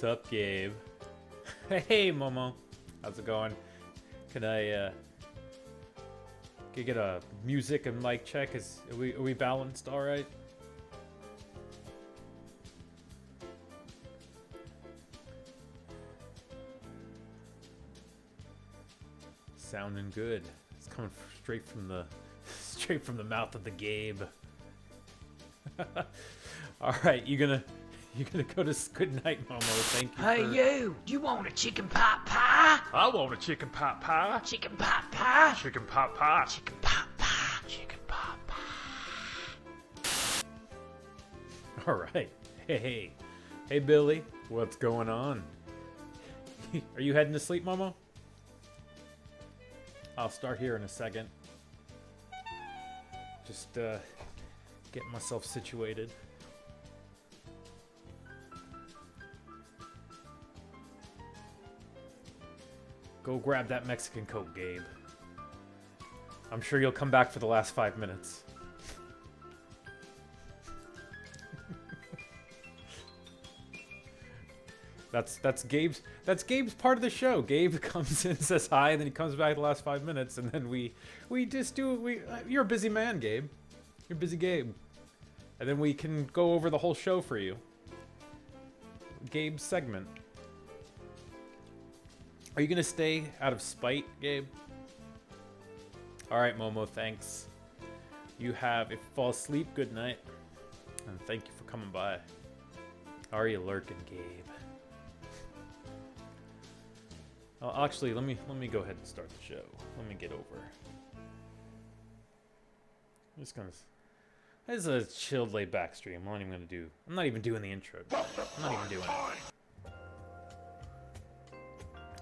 What's up, Gabe? Hey, Momo. How's it going? Can I get a music and mic check? Are we balanced all right? Sounding good. It's coming straight from the mouth of the Gabe. All right, you gonna go to good night, Momo. Thank you. Hey, you! Do you want a chicken pot pie? I want a chicken pot pie. Chicken pot pie? Chicken pot pie. Chicken pot pie. Chicken pot pie. All right. Hey, Billy. What's going on? Are you heading to sleep, Momo? I'll start here in a second. Just getting myself situated. Go grab that Mexican Coke, Gabe. I'm sure you'll come back for the last 5 minutes. That's Gabe's part of the show. Gabe comes in, says hi, and then he comes back the last 5 minutes, and then we just do you're a busy man, Gabe. You're busy, Gabe. And then we can go over the whole show for you. Gabe's segment. Are you gonna stay out of spite, Gabe? All right, Momo. Thanks. If you fall asleep, good night, and thank you for coming by. Are you lurking, Gabe? Oh, actually, let me go ahead and start the show. Let me get over. I'm just gonna. This is a chilled, laid back stream. I'm not even doing the intro. I'm not even doing it.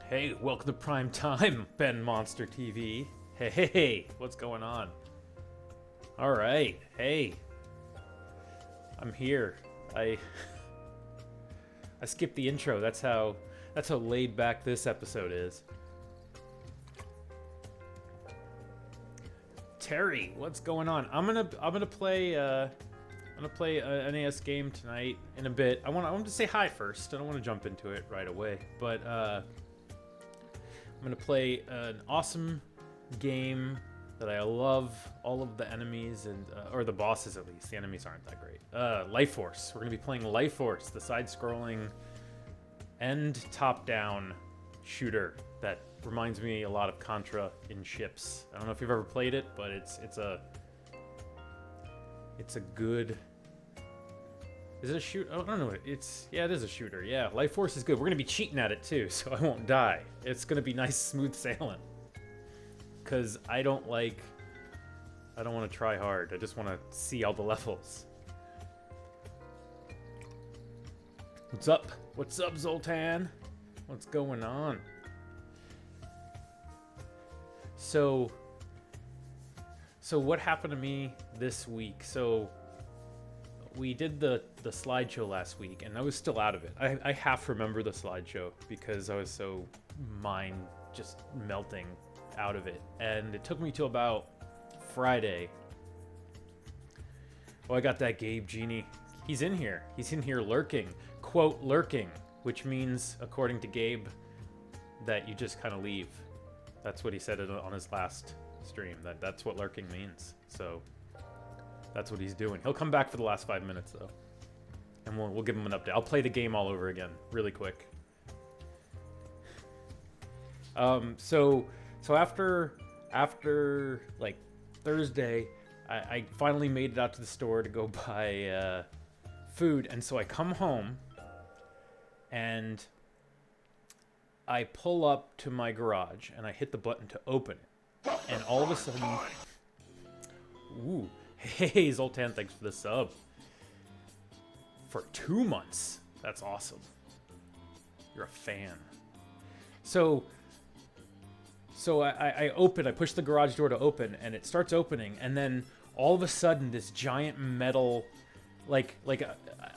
Hey, welcome to Prime Time, Ben Monster TV. Hey, what's going on? All right, hey, I'm here. I skipped the intro. That's how laid back this episode is. Terry, what's going on? I'm gonna play an NAS game tonight in a bit. I want to say hi first. I don't want to jump into it right away, but I'm gonna play an awesome game that I love. All of the enemies and or the bosses at least. The enemies aren't that great. Lifeforce. We're gonna be playing Lifeforce, the side-scrolling and top-down shooter that reminds me a lot of Contra in ships. I don't know if you've ever played it, but it's a good. Is it a shoot? I don't know. It is a shooter. Yeah, Lifeforce is good. We're gonna be cheating at it too, so I won't die. It's gonna be nice, smooth sailing. Cause I don't want to try hard. I just want to see all the levels. What's up? What's up, Zoltan? What's going on? So what happened to me this week? So we did the slideshow last week, and I was still out of it. I half remember the slideshow because I was so mind just melting out of it. And it took me till about Friday. Oh, I got that Gabe Genie. He's in here. He's in here lurking. Quote, lurking, which means, according to Gabe, that you just kind of leave. That's what he said on his last stream. That's what lurking means. So that's what he's doing. He'll come back for the last 5 minutes, though. And we'll give him an update. I'll play the game all over again, really quick. So after like Thursday, I finally made it out to the store to go buy food, and so I come home and I pull up to my garage and I hit the button to open it, and all of a sudden, ooh, hey Zoltan, thanks for the sub for 2 months. That's awesome. You're a fan. So I push the garage door to open, and it starts opening, and then all of a sudden this giant metal, like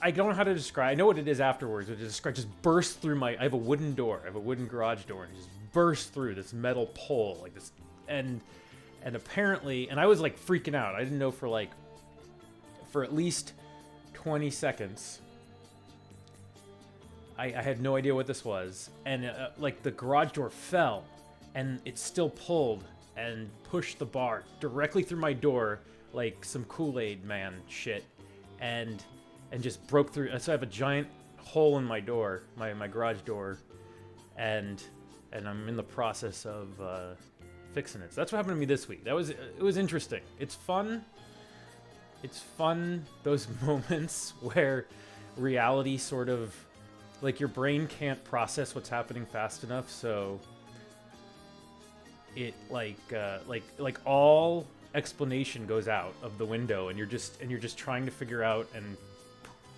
I don't know how to describe. I know what it is afterwards. It just burst through I have a wooden door. I have a wooden garage door, and it just burst through this metal pole like this, and apparently, and I was like freaking out. I didn't know for at least 20 seconds. I had no idea what this was, and like the garage door fell, and it still pulled and pushed the bar directly through my door, like some Kool-Aid man shit, and just broke through. So I have a giant hole in my door, my garage door, and I'm in the process of fixing it. So that's what happened to me this week. It was interesting. It's fun. It's fun, those moments where reality sort of, like, your brain can't process what's happening fast enough, so it like all explanation goes out of the window, and you're just trying to figure out and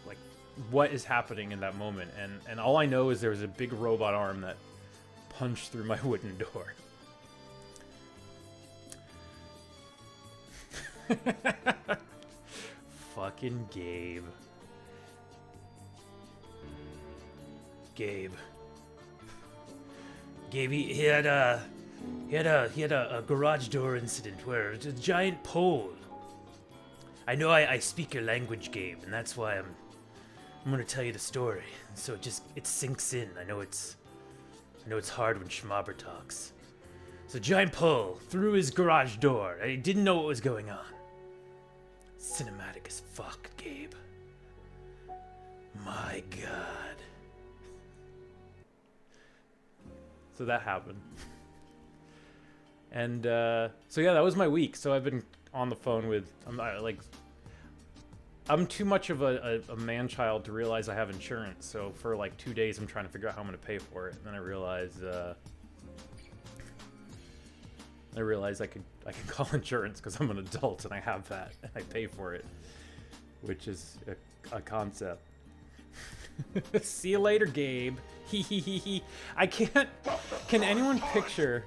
like what is happening in that moment, and all I know is there was a big robot arm that punched through my wooden door. Fucking Gabe. Gabe, he had a garage door incident where it's a giant pole. I know I speak your language, Gabe, and that's why I'm gonna tell you the story. So it sinks in. I know it's hard when Shmab talks. So giant pole through his garage door. I didn't know what was going on. Cinematic as fuck, Gabe. My God. So that happened. And so yeah, that was my week. So I've been on the phone with, I'm too much of a man-child to realize I have insurance. So for like 2 days, I'm trying to figure out how I'm gonna pay for it. And then I realized I can call insurance because I'm an adult and I have that and I pay for it, which is a concept. See you later, Gabe. He. I can't. Can anyone picture?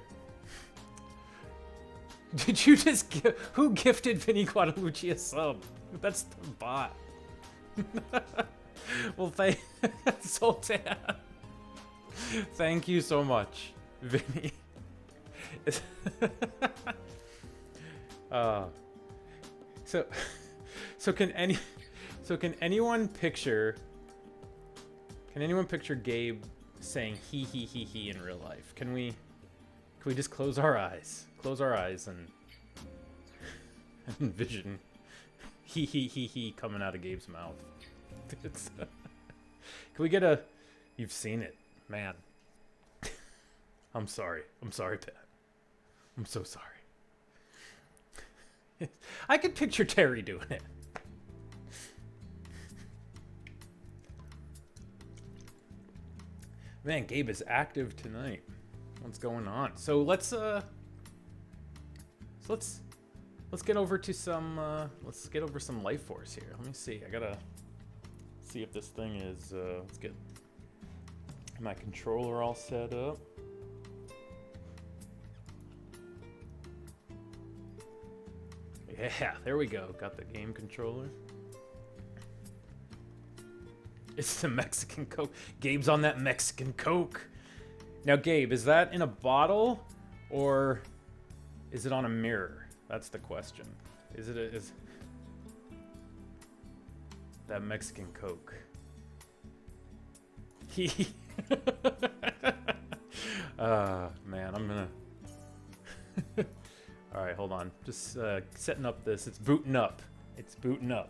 Did you just who gifted Vinny Guadalucci a sub? That's the bot. Well, Sultan. Thank you so much, Vinny. So can anyone picture? Can anyone picture Gabe saying he in real life? Can we just close our eyes? Close our eyes and envision he coming out of Gabe's mouth. Can we get a... You've seen it, man. I'm sorry, Pat. I'm so sorry. I could picture Terry doing it. Man, Gabe is active tonight. What's going on? So let's get over to some let's get over some Lifeforce here. Let me see. I gotta see if this thing is let's get my controller all set up. Yeah, there we go. Got the game controller. It's the Mexican Coke. Gabe's on that Mexican Coke. Now, Gabe, is that in a bottle or is it on a mirror? That's the question. Is that Mexican Coke? Man, I'm gonna... All right, hold on. Just setting up this. It's booting up. It's booting up.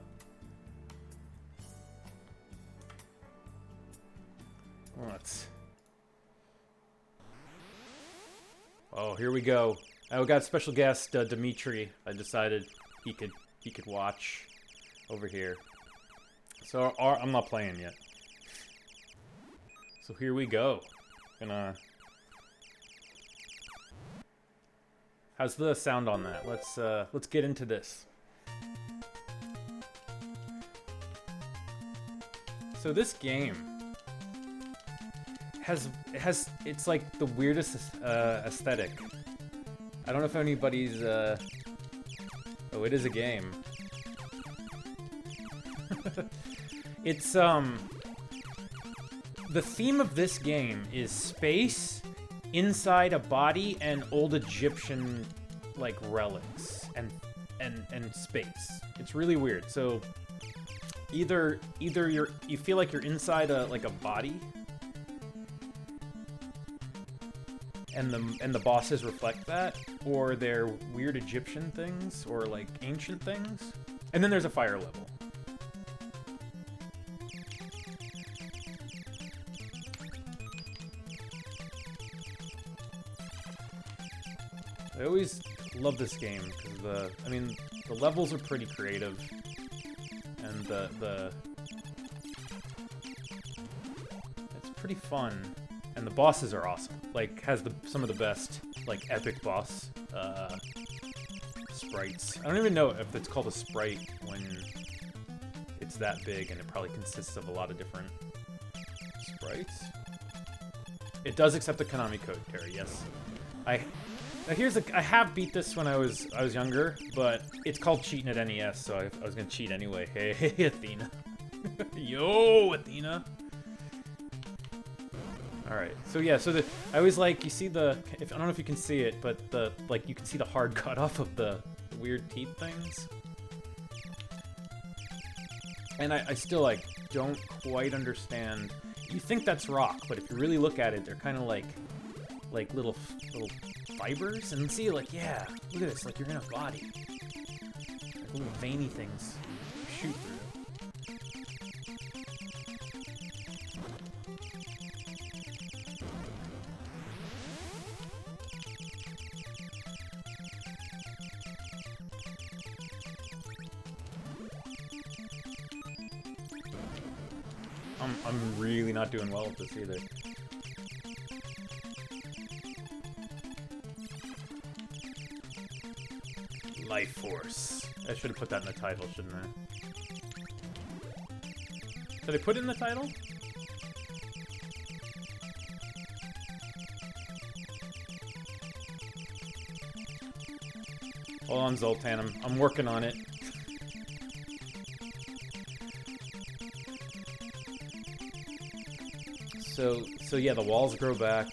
Let's... Oh, here we go. We got special guest Dimitri. I decided he could watch over here. So I'm not playing yet. So here we go. How's the sound on that? Let's get into this. So this game it's like the weirdest aesthetic. I don't know if anybody's oh, it is a game. It's the theme of this game is space inside a body and old Egyptian like relics and space. It's really weird. So either you feel like you're inside a body and the bosses reflect that, or they're weird Egyptian things, or like ancient things. And then there's a fire level. I always love this game because the levels are pretty creative, and it's pretty fun, and the bosses are awesome. Like, has some of the best like epic boss sprites. I don't even know if it's called a sprite when it's that big, and it probably consists of a lot of different sprites. It does accept the Konami code, Terry. Yes, Now I have beat this when I was younger, but it's called cheating at NES, so I was gonna cheat anyway. Hey, Athena. Yo, Athena. All right, so yeah, I always like, you see I don't know if you can see it, but you can see the hard cut off of the weird teeth things. And I still like don't quite understand. You think that's rock, but if you really look at it, they're kind of like little fibers, and see, like, yeah, look at this, like you're in a body, like little veiny things you shoot through. I'm really not doing well with this either. Lifeforce. I should have put that in the title, shouldn't I? Did I put it in the title? Hold on, Zoltan. I'm working on it. So yeah, the walls grow back.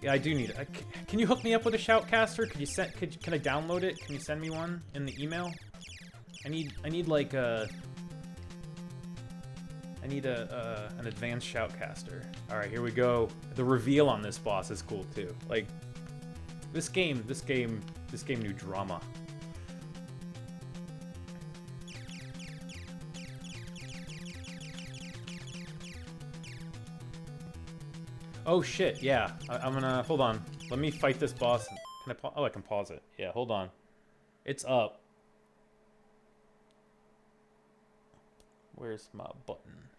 Yeah, I do need it. Can you hook me up with a shoutcaster? Could you can I download it? Can you send me one in the email? I need like an advanced shoutcaster. All right, here we go. The reveal on this boss is cool too. Like this game knew drama. Oh shit, yeah. I'm gonna, hold on. Let me fight this boss. Can I I can pause it. Yeah, hold on. It's up. Where's my button?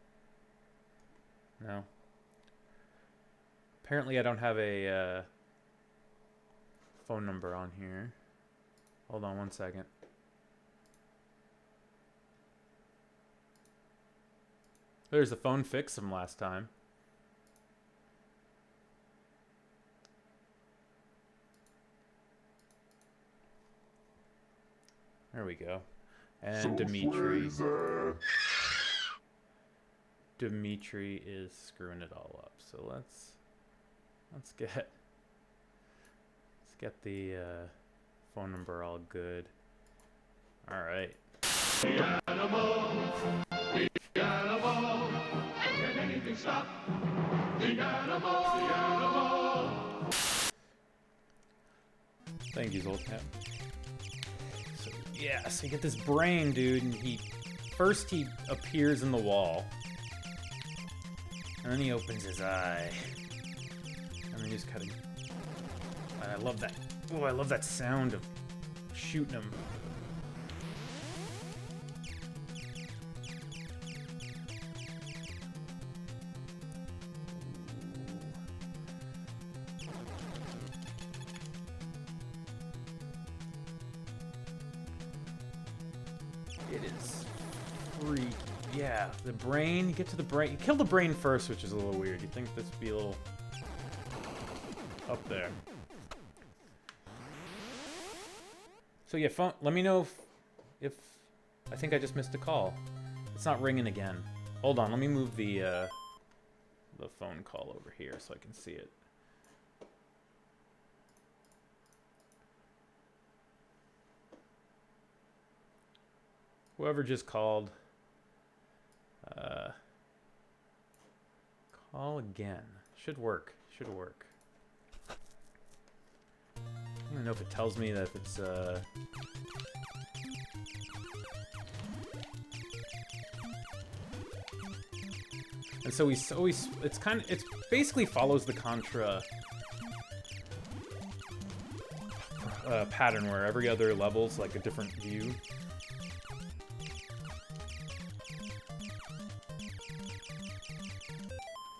No. Apparently I don't have a phone number on here. Hold on one second. There's the phone fix from last time. There we go. And so Dimitri is screwing it all up. So let's get the phone number all good. All right. The animal, can anything stop? The animal. Thank you, Zoltan. Yeah, so you get this brain, dude, and he appears in the wall, and then he opens his eye, and then he's cutting. And I love that. Oh, I love that sound of shooting him. It is freaky. Yeah, the brain. You get to the brain. You kill the brain first, which is a little weird. You'd think this would be a little up there. So yeah, phone. Let me know if I think I just missed a call. It's not ringing again. Hold on. Let me move the phone call over here so I can see it. Whoever just called, Call again. Should work. Should work. I don't know if it tells me that if it's and so we always it's basically follows the Contra pattern where every other level's like a different view.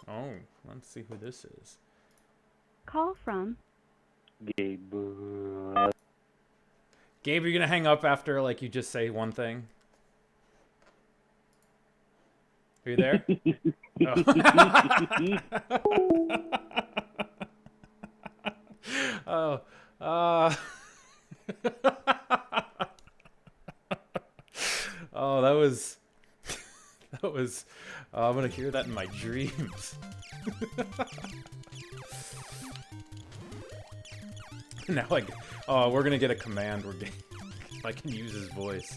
Oh, let's see who this is. Call from Gabe. Gabe, are you gonna hang up after like you just say one thing? Are you there? Oh. Oh, that was I'm gonna hear that in my dreams. Now like, oh, we're gonna get a command where if I can use his voice.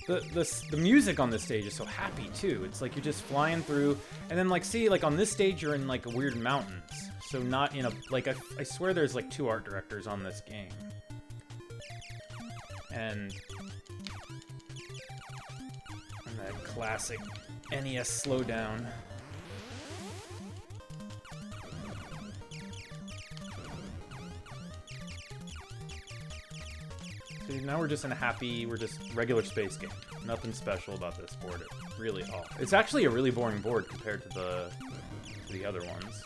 The music on this stage is so happy too. It's like you're just flying through, and then like see like on this stage you're in like a weird mountains. So not in a like I swear there's like 2 art directors on this game, and that classic NES slowdown. So now we're just in a happy, we're just regular space game. Nothing special about this board at really all. It's actually a really boring board compared to the other ones.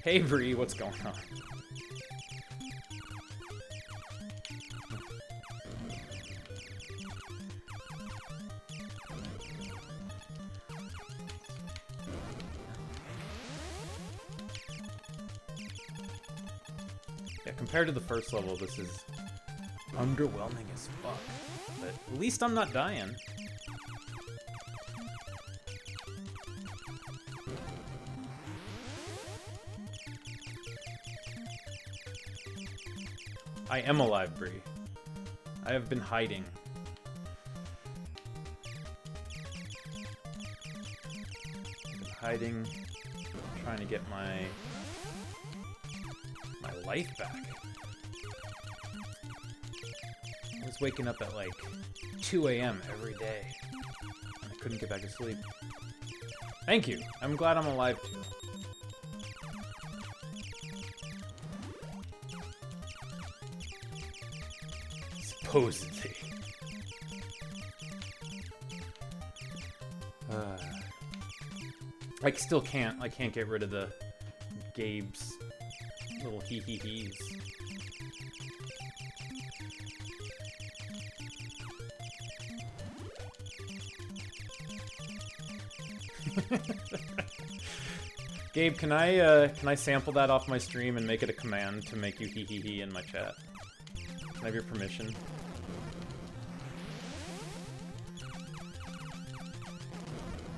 Hey Bree, what's going on? Yeah, compared to the first level, this is underwhelming as fuck. But at least I'm not dying. I am alive, Bree. I have been hiding. Trying to get my life back. I was waking up at like 2 a.m. every day, and I couldn't get back to sleep. Thank you. I'm glad I'm alive too. Supposedly. I still can't. I can't get rid of the Gabe's little hee-hee-hees. Gabe, can I sample that off my stream and make it a command to make you hee-hee-hee in my chat? Can I have your permission?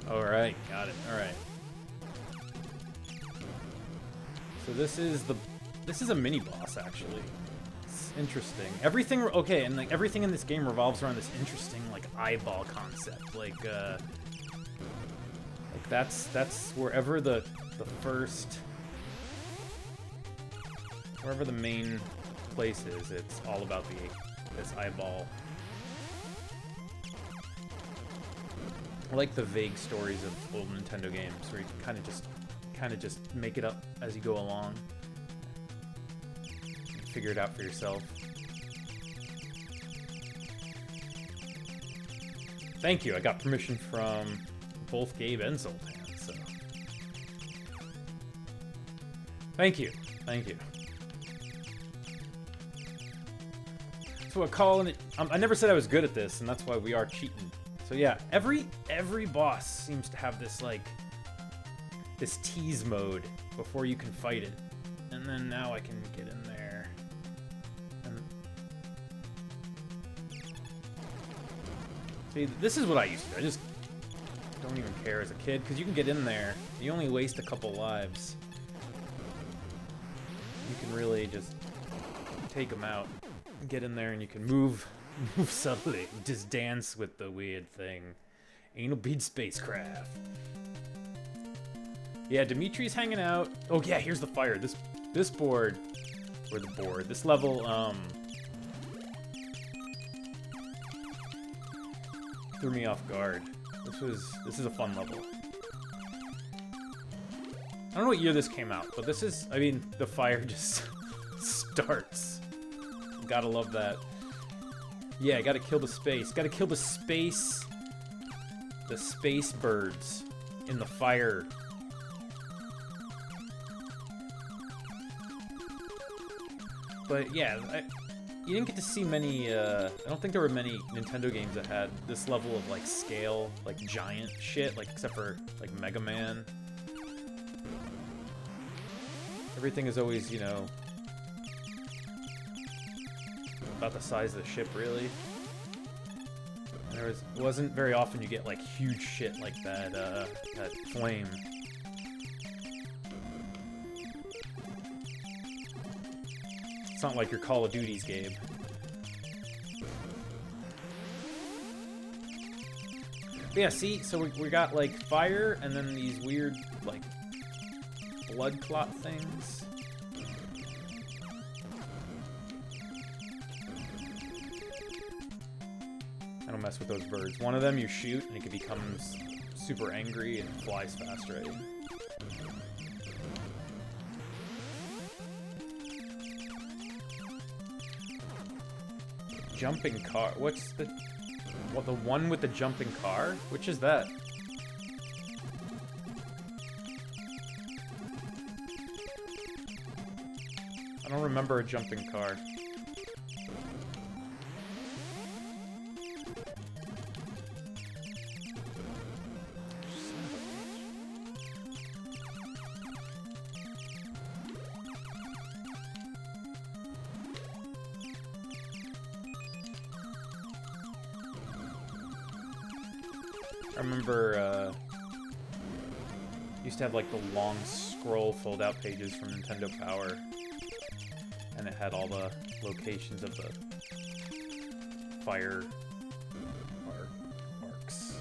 Alright, got it. Alright. So this is a mini boss actually. It's interesting. Everything okay, and like everything in this game revolves around this interesting like eyeball concept. Like that's wherever the first wherever the main place is, it's all about this eyeball. I like the vague stories of old Nintendo games where you kind of just make it up as you go along. Figure it out for yourself. Thank you. I got permission from both Gabe and Zoltan, so thank you. Thank you. So I call it. I never said I was good at this, and that's why we are cheating. So yeah, every boss seems to have this like this tease mode before you can fight it, and then now I can get in there. And see, this is what I used to do. I just don't even care as a kid because you can get in there. You only waste a couple lives. You can really just take them out. Get in there and you can move subtly. Just dance with the weird thing. Anal bead spacecraft. Yeah, Dimitri's hanging out. Oh yeah, here's the fire. This board, or the board, this level, threw me off guard. This is a fun level. I don't know what year this came out, but this is, I mean, the fire just starts. Gotta love that. Yeah, gotta kill the space. Gotta kill the space birds in the fire. But yeah, you didn't get to see many, I don't think there were many Nintendo games that had this level of, like, scale, like, giant shit, like, except for, like, Mega Man. Everything is always, you know, about the size of the ship, really. And it wasn't very often you get, like, huge shit like that, that flame. It's not like your Call of Duty's, Gabe. But yeah, see, so we got, like, fire, and then these weird, like, blood clot things. I don't mess with those birds. One of them you shoot, and it becomes super angry and flies faster at you. Jumping car. What's the... What, the one with the jumping car? Which is that? I don't remember a jumping car. I remember, used to have, like, the long scroll fold-out pages from Nintendo Power, and it had all the locations of the fire arcs.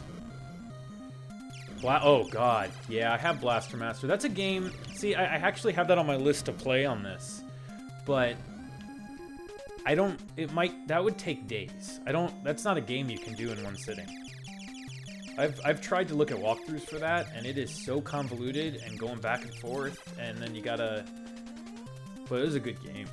Oh, God. Yeah, I have Blaster Master. That's a game... See, I actually have that on my list to play on this, but I don't... That would take days. That's not a game you can do in one sitting. I've tried to look at walkthroughs for that, and it is so convoluted and going back and forth, and then you gotta... But it was a good game.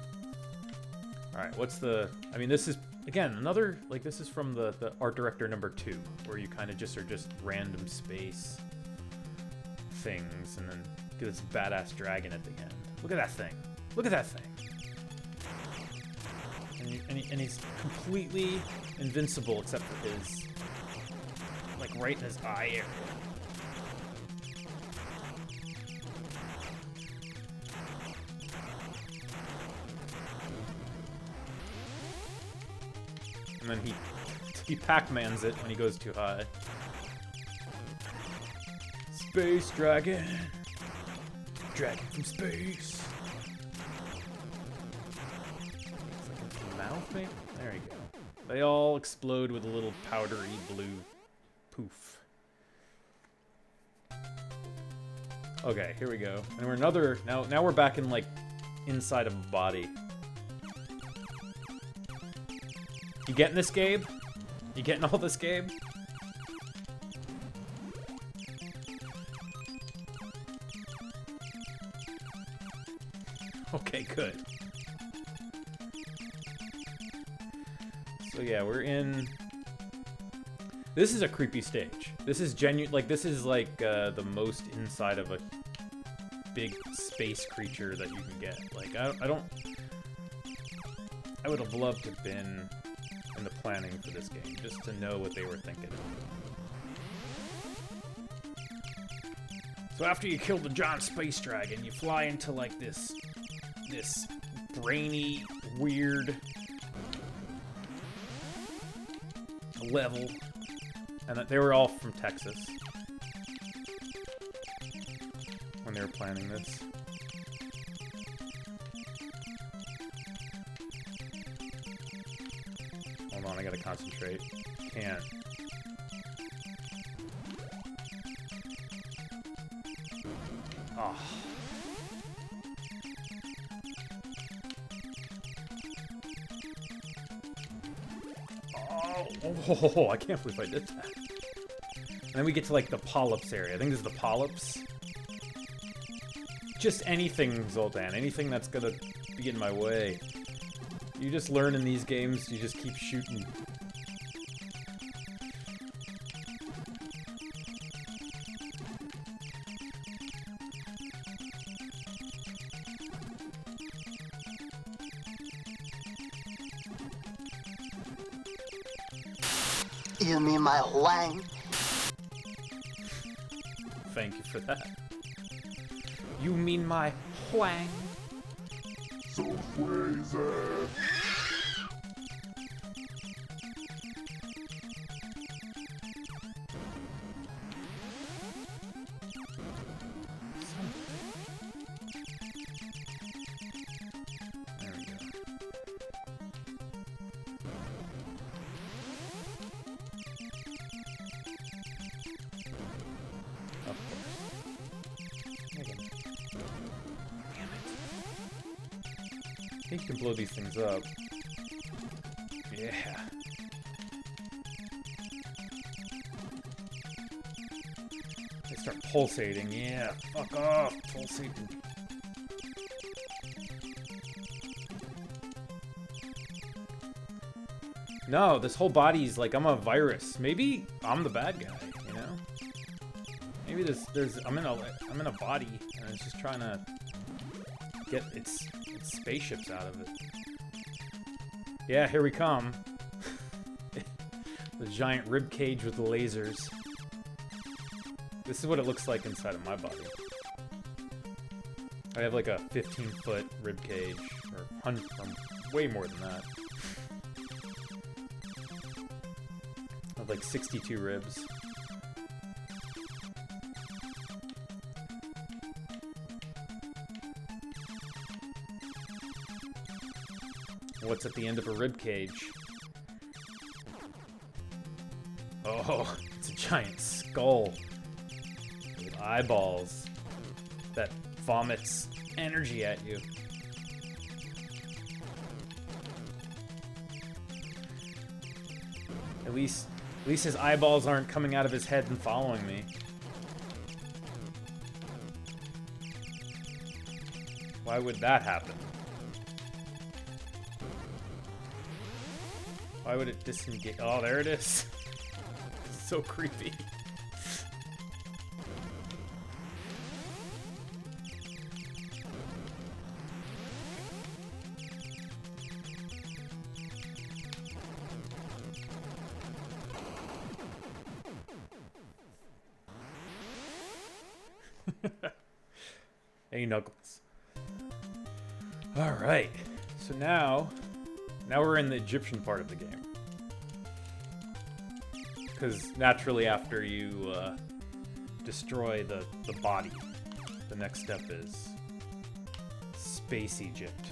Alright, what's the... I mean, this is, again, another... Like, this is from the art director number 2, where you kind of just are just random space things, and then get this badass dragon at the end. Look at that thing. Look at that thing. And he's completely invincible except for his... Like, right in his eye area. And then he Pac-Mans it when he goes too high. Space dragon. Dragon from space. Mouth, maybe? There you go. They all explode with a little powdery blue poof. Okay, here we go. And we're another... Now we're back in, like, inside of a body. You getting this, Gabe? You getting all this, Gabe? Okay, good. So yeah, we're in... This is a creepy stage. This is this is like the most inside of a big space creature that you can get. Like, I would have loved to have been in the planning for this game, just to know what they were thinking. So after you kill the giant space dragon, you fly into, like, this brainy, weird level. And they were all from Texas when they were planning this. on, I gotta concentrate. Can't. Oh. Oh, I can't believe I did that. And then we get to like the polyps area. I think this is the polyps. Just anything, Zoltan. Anything that's gonna be in my way. You just learn in these games, you just keep shooting. You mean my Huang? Thank you for that. You mean my Huang? So crazy. There we go. Of course. Again. Damn it. I think you can blow these things up. Yeah. They start pulsating. Yeah, fuck off. Pulsating. No, this whole body's like I'm a virus. Maybe I'm the bad guy, you know? Maybe I'm in a body and it's just trying to get its spaceships out of it. Yeah, here we come. The giant rib cage with the lasers. This is what it looks like inside of my body. I have like a 15-foot rib cage, or way more than that. I have like 62 ribs. What's at the end of a rib cage? Oh, it's a giant skull with eyeballs that vomits energy at you. At least his eyeballs aren't coming out of his head and following me. Why would that happen? Why would it disengage? Oh, there it is. So creepy. Hey, Knuckles. All right. So now we're in the Egyptian part of the game. Because naturally after you destroy the body, the next step is Space Egypt.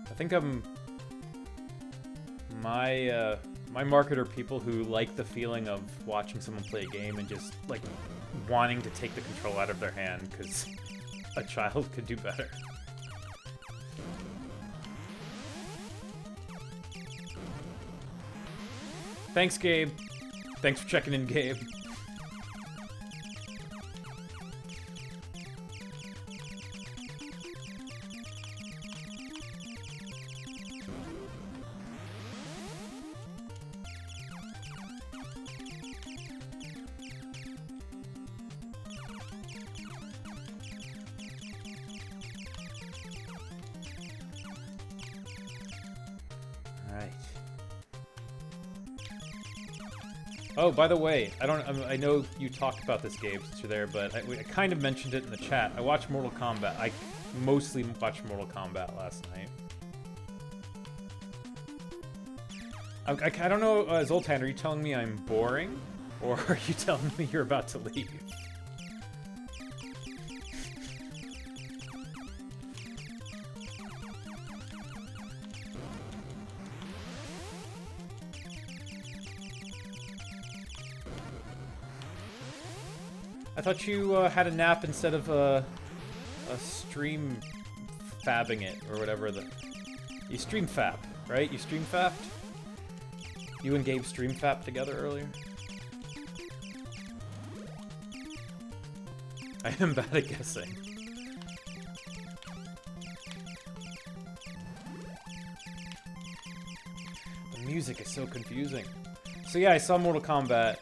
I think my market are people who like the feeling of watching someone play a game and just like wanting to take the control out of their hand because a child could do better. Thanks, Gabe. Thanks for checking in, Gabe. Oh, by the way, I know you talked about this, Gabe, since you're there, but I kind of mentioned it in the chat. I watched Mortal Kombat. I mostly watched Mortal Kombat last night. I don't know, Zoltan, are you telling me I'm boring? Or are you telling me you're about to leave? I thought you had a nap instead of a stream fabbing it, or whatever you stream fab, right? You stream fapped? You and Gabe stream fapped together earlier? I am bad at guessing. The music is so confusing. So yeah, I saw Mortal Kombat.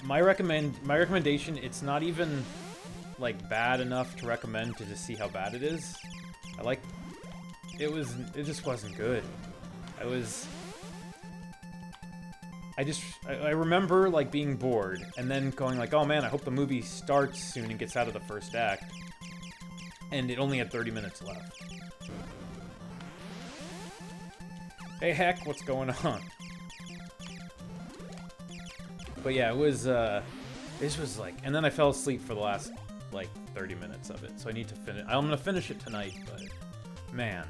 My recommendation, it's not even like bad enough to recommend to just see how bad it is. It just wasn't good. I remember like being bored and then going like, oh man, I hope the movie starts soon and gets out of the first act. And it only had 30 minutes left. Hey heck, what's going on? But yeah, this was like, and then I fell asleep for the last like 30 minutes of it. So I need to finish. I'm gonna finish it tonight, but man,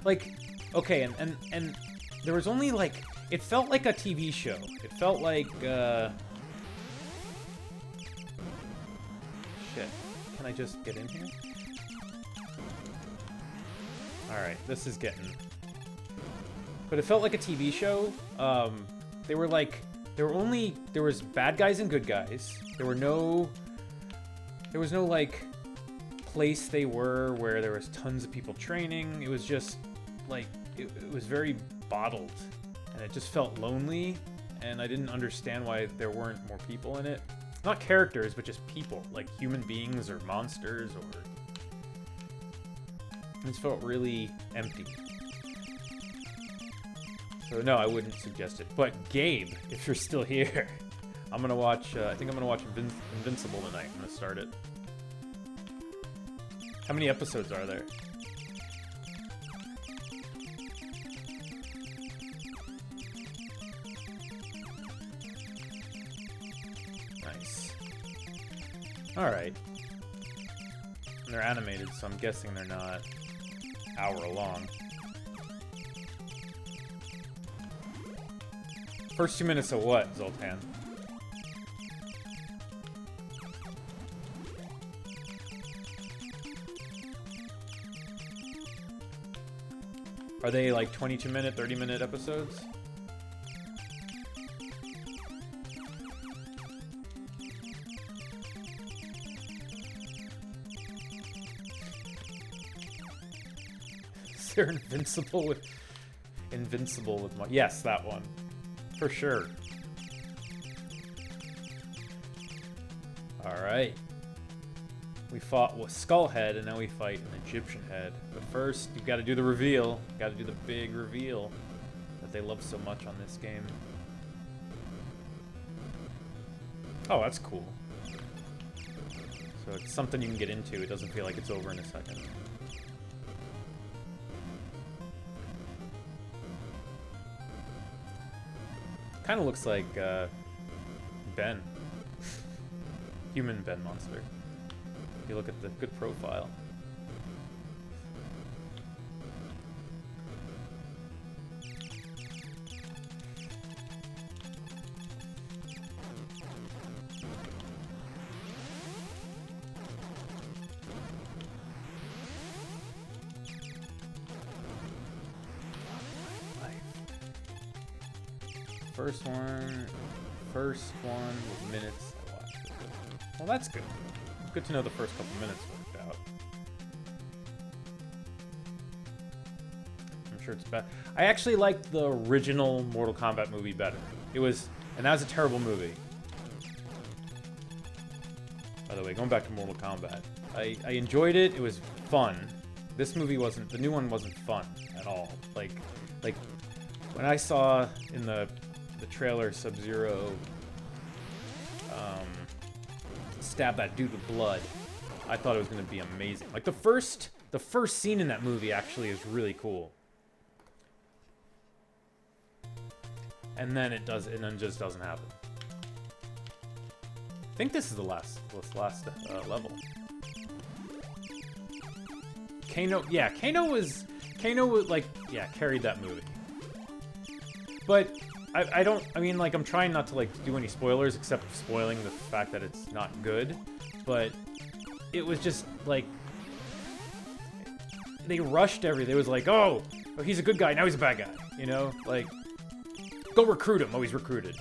like, okay, and there was only like, it felt like a TV show. It felt like, shit. Can I just get in here? All right, this is getting. But it felt like a TV show. There was bad guys and good guys. There was no like place they were where there was tons of people training. It was just like, it was very bottled, and it just felt lonely, and I didn't understand why there weren't more people in it. Not characters, but just people, like human beings or monsters, or it just felt really empty. So no, I wouldn't suggest it. But Gabe, if you're still here, I'm gonna watch. I think I'm gonna watch Invincible tonight. I'm gonna start it. How many episodes are there? Nice. All right. And they're animated, so I'm guessing they're not hour long. First 2 minutes of what, Zoltan? Are they like 22-minute, 30-minute episodes? Is there Invincible with my... Yes, that one. For sure. Alright. We fought with Skullhead, and now we fight an Egyptian head. But first, you've got to do the reveal. Got to do the big reveal that they love so much on this game. Oh, that's cool. So it's something you can get into. It doesn't feel like it's over in a second. Kind of looks like Ben. Human Ben monster. If you look at the good profile. First one with minutes I watched it. Well, that's good. Good to know the first couple minutes worked out. I'm sure it's bad. I actually liked the original Mortal Kombat movie better. It was, and that was a terrible movie. By the way, going back to Mortal Kombat, I enjoyed it. It was fun. This movie wasn't. The new one wasn't fun at all. Like when I saw in the the trailer, Sub-Zero stab that dude with blood. I thought it was gonna be amazing. Like the first scene in that movie actually is really cool. And then it just doesn't happen. I think this is the last level. Kano was like, yeah, carried that movie. But I mean, like, I'm trying not to, like, do any spoilers except spoiling the fact that it's not good. But it was just, like, they rushed everything. It was like, oh, he's a good guy, now he's a bad guy, you know? Like, go recruit him. Oh, he's recruited.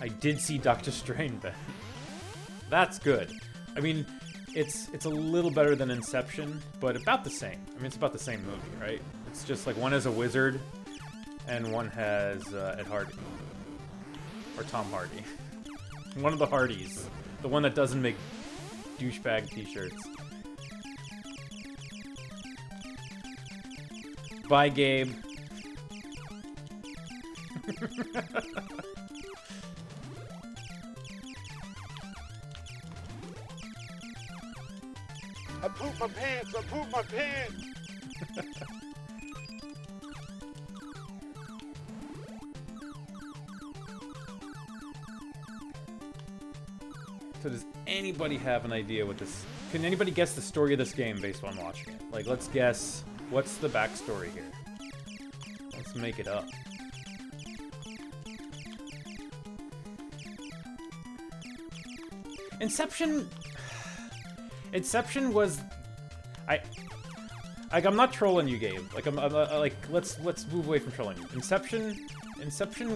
I did see Doctor Strange, Ben. That's good. I mean, it's a little better than Inception, but about the same. I mean, it's about the same movie, right? It's just like one has a wizard, and one has Ed Hardy. Or Tom Hardy. One of the Hardys. The one that doesn't make douchebag t-shirts. Bye, Gabe. I pooped my pants! I pooped my pants! So does anybody have an idea what this... Can anybody guess the story of this game based on watching it? Like, let's guess, what's the backstory here? Let's make it up. Inception was... I'm not trolling you, Gabe. Like, I'm like, let's move away from trolling you. Inception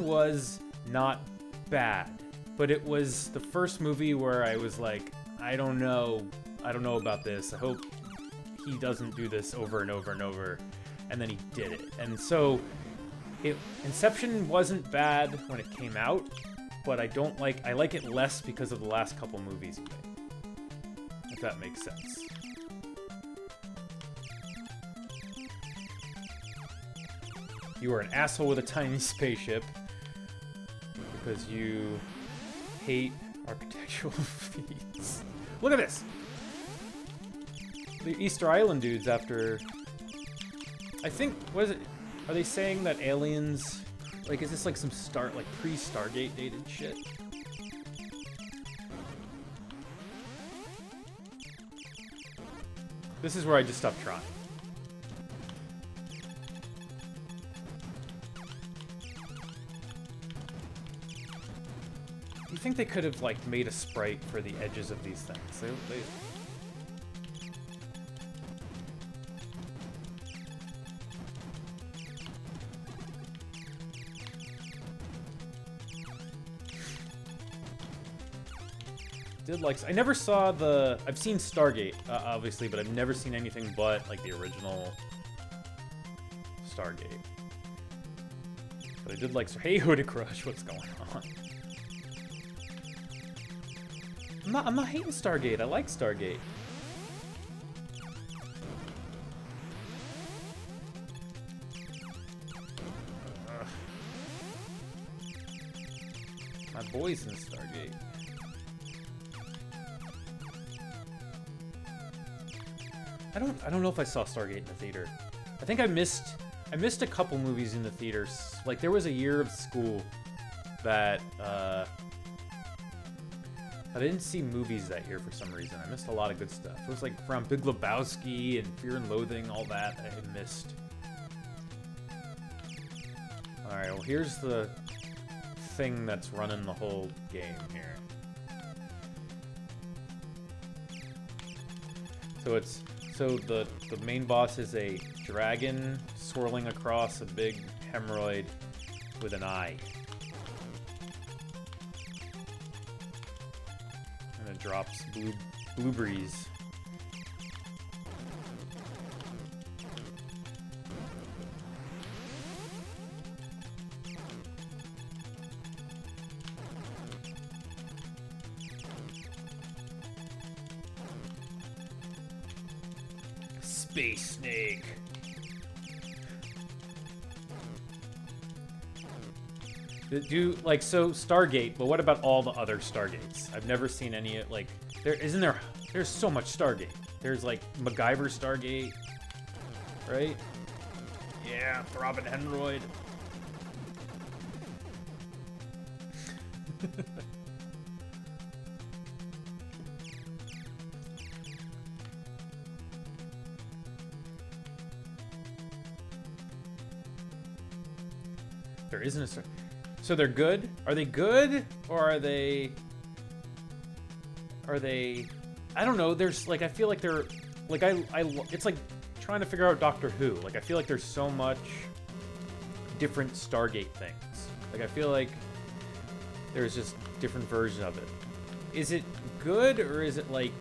was not bad. But it was the first movie where I was like, I don't know about this. I hope he doesn't do this over and over and over. And then he did it. And so, Inception wasn't bad when it came out, but I like it less because of the last couple movies he made. If that makes sense. You are an asshole with a tiny spaceship because you hate architectural feats. Look at this! The Easter Island dudes after... I think, what is it? Are they saying that aliens... Like, is this like some pre-Stargate dated shit? This is where I just stopped trying. You think they could have, like, made a sprite for the edges of these things? They... Did like... I never saw the... I've seen Stargate, obviously, but I've never seen anything but, like, the original Stargate. But I did like... Hey, Hooded Crush, what's going on? I'm not hating Stargate. I like Stargate. My boy's in Stargate. I don't know if I saw Stargate in the theater. I think I missed a couple movies in the theaters. Like, there was a year of school that I didn't see movies that year for some reason. I missed a lot of good stuff. It was like from Big Lebowski and Fear and Loathing, all that I had missed. Alright, well here's the thing that's running the whole game here. So the main boss is a dragon swirling across a big hemorrhoid with an eye. And it drops blueberries. Space Snake. Do like so Stargate, but what about all the other Stargates? I've never seen any like there's so much Stargate. There's like MacGyver Stargate, right? Yeah, Throbbing Henroid. There isn't a star. So they're good? Are they good? Or are they... I don't know, there's, like, I feel like they're... Like, it's like trying to figure out Doctor Who. Like, I feel like there's so much different Stargate things. Like, I feel like there's just different versions of it. Is it good, or is it, like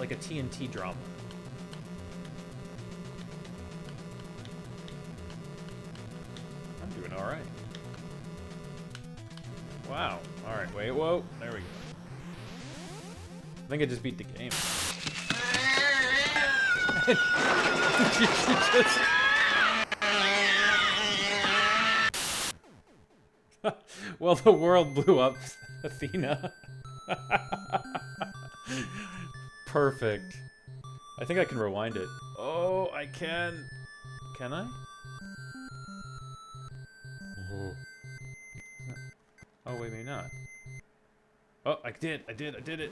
a TNT drama? I'm doing alright. Wow. Alright, wait, whoa. There we go. I think I just beat the game. Well, the world blew up, Athena. Perfect. I think I can rewind it. Oh, I can. Can I? Oh. Oh, wait, maybe not. Oh, I did it.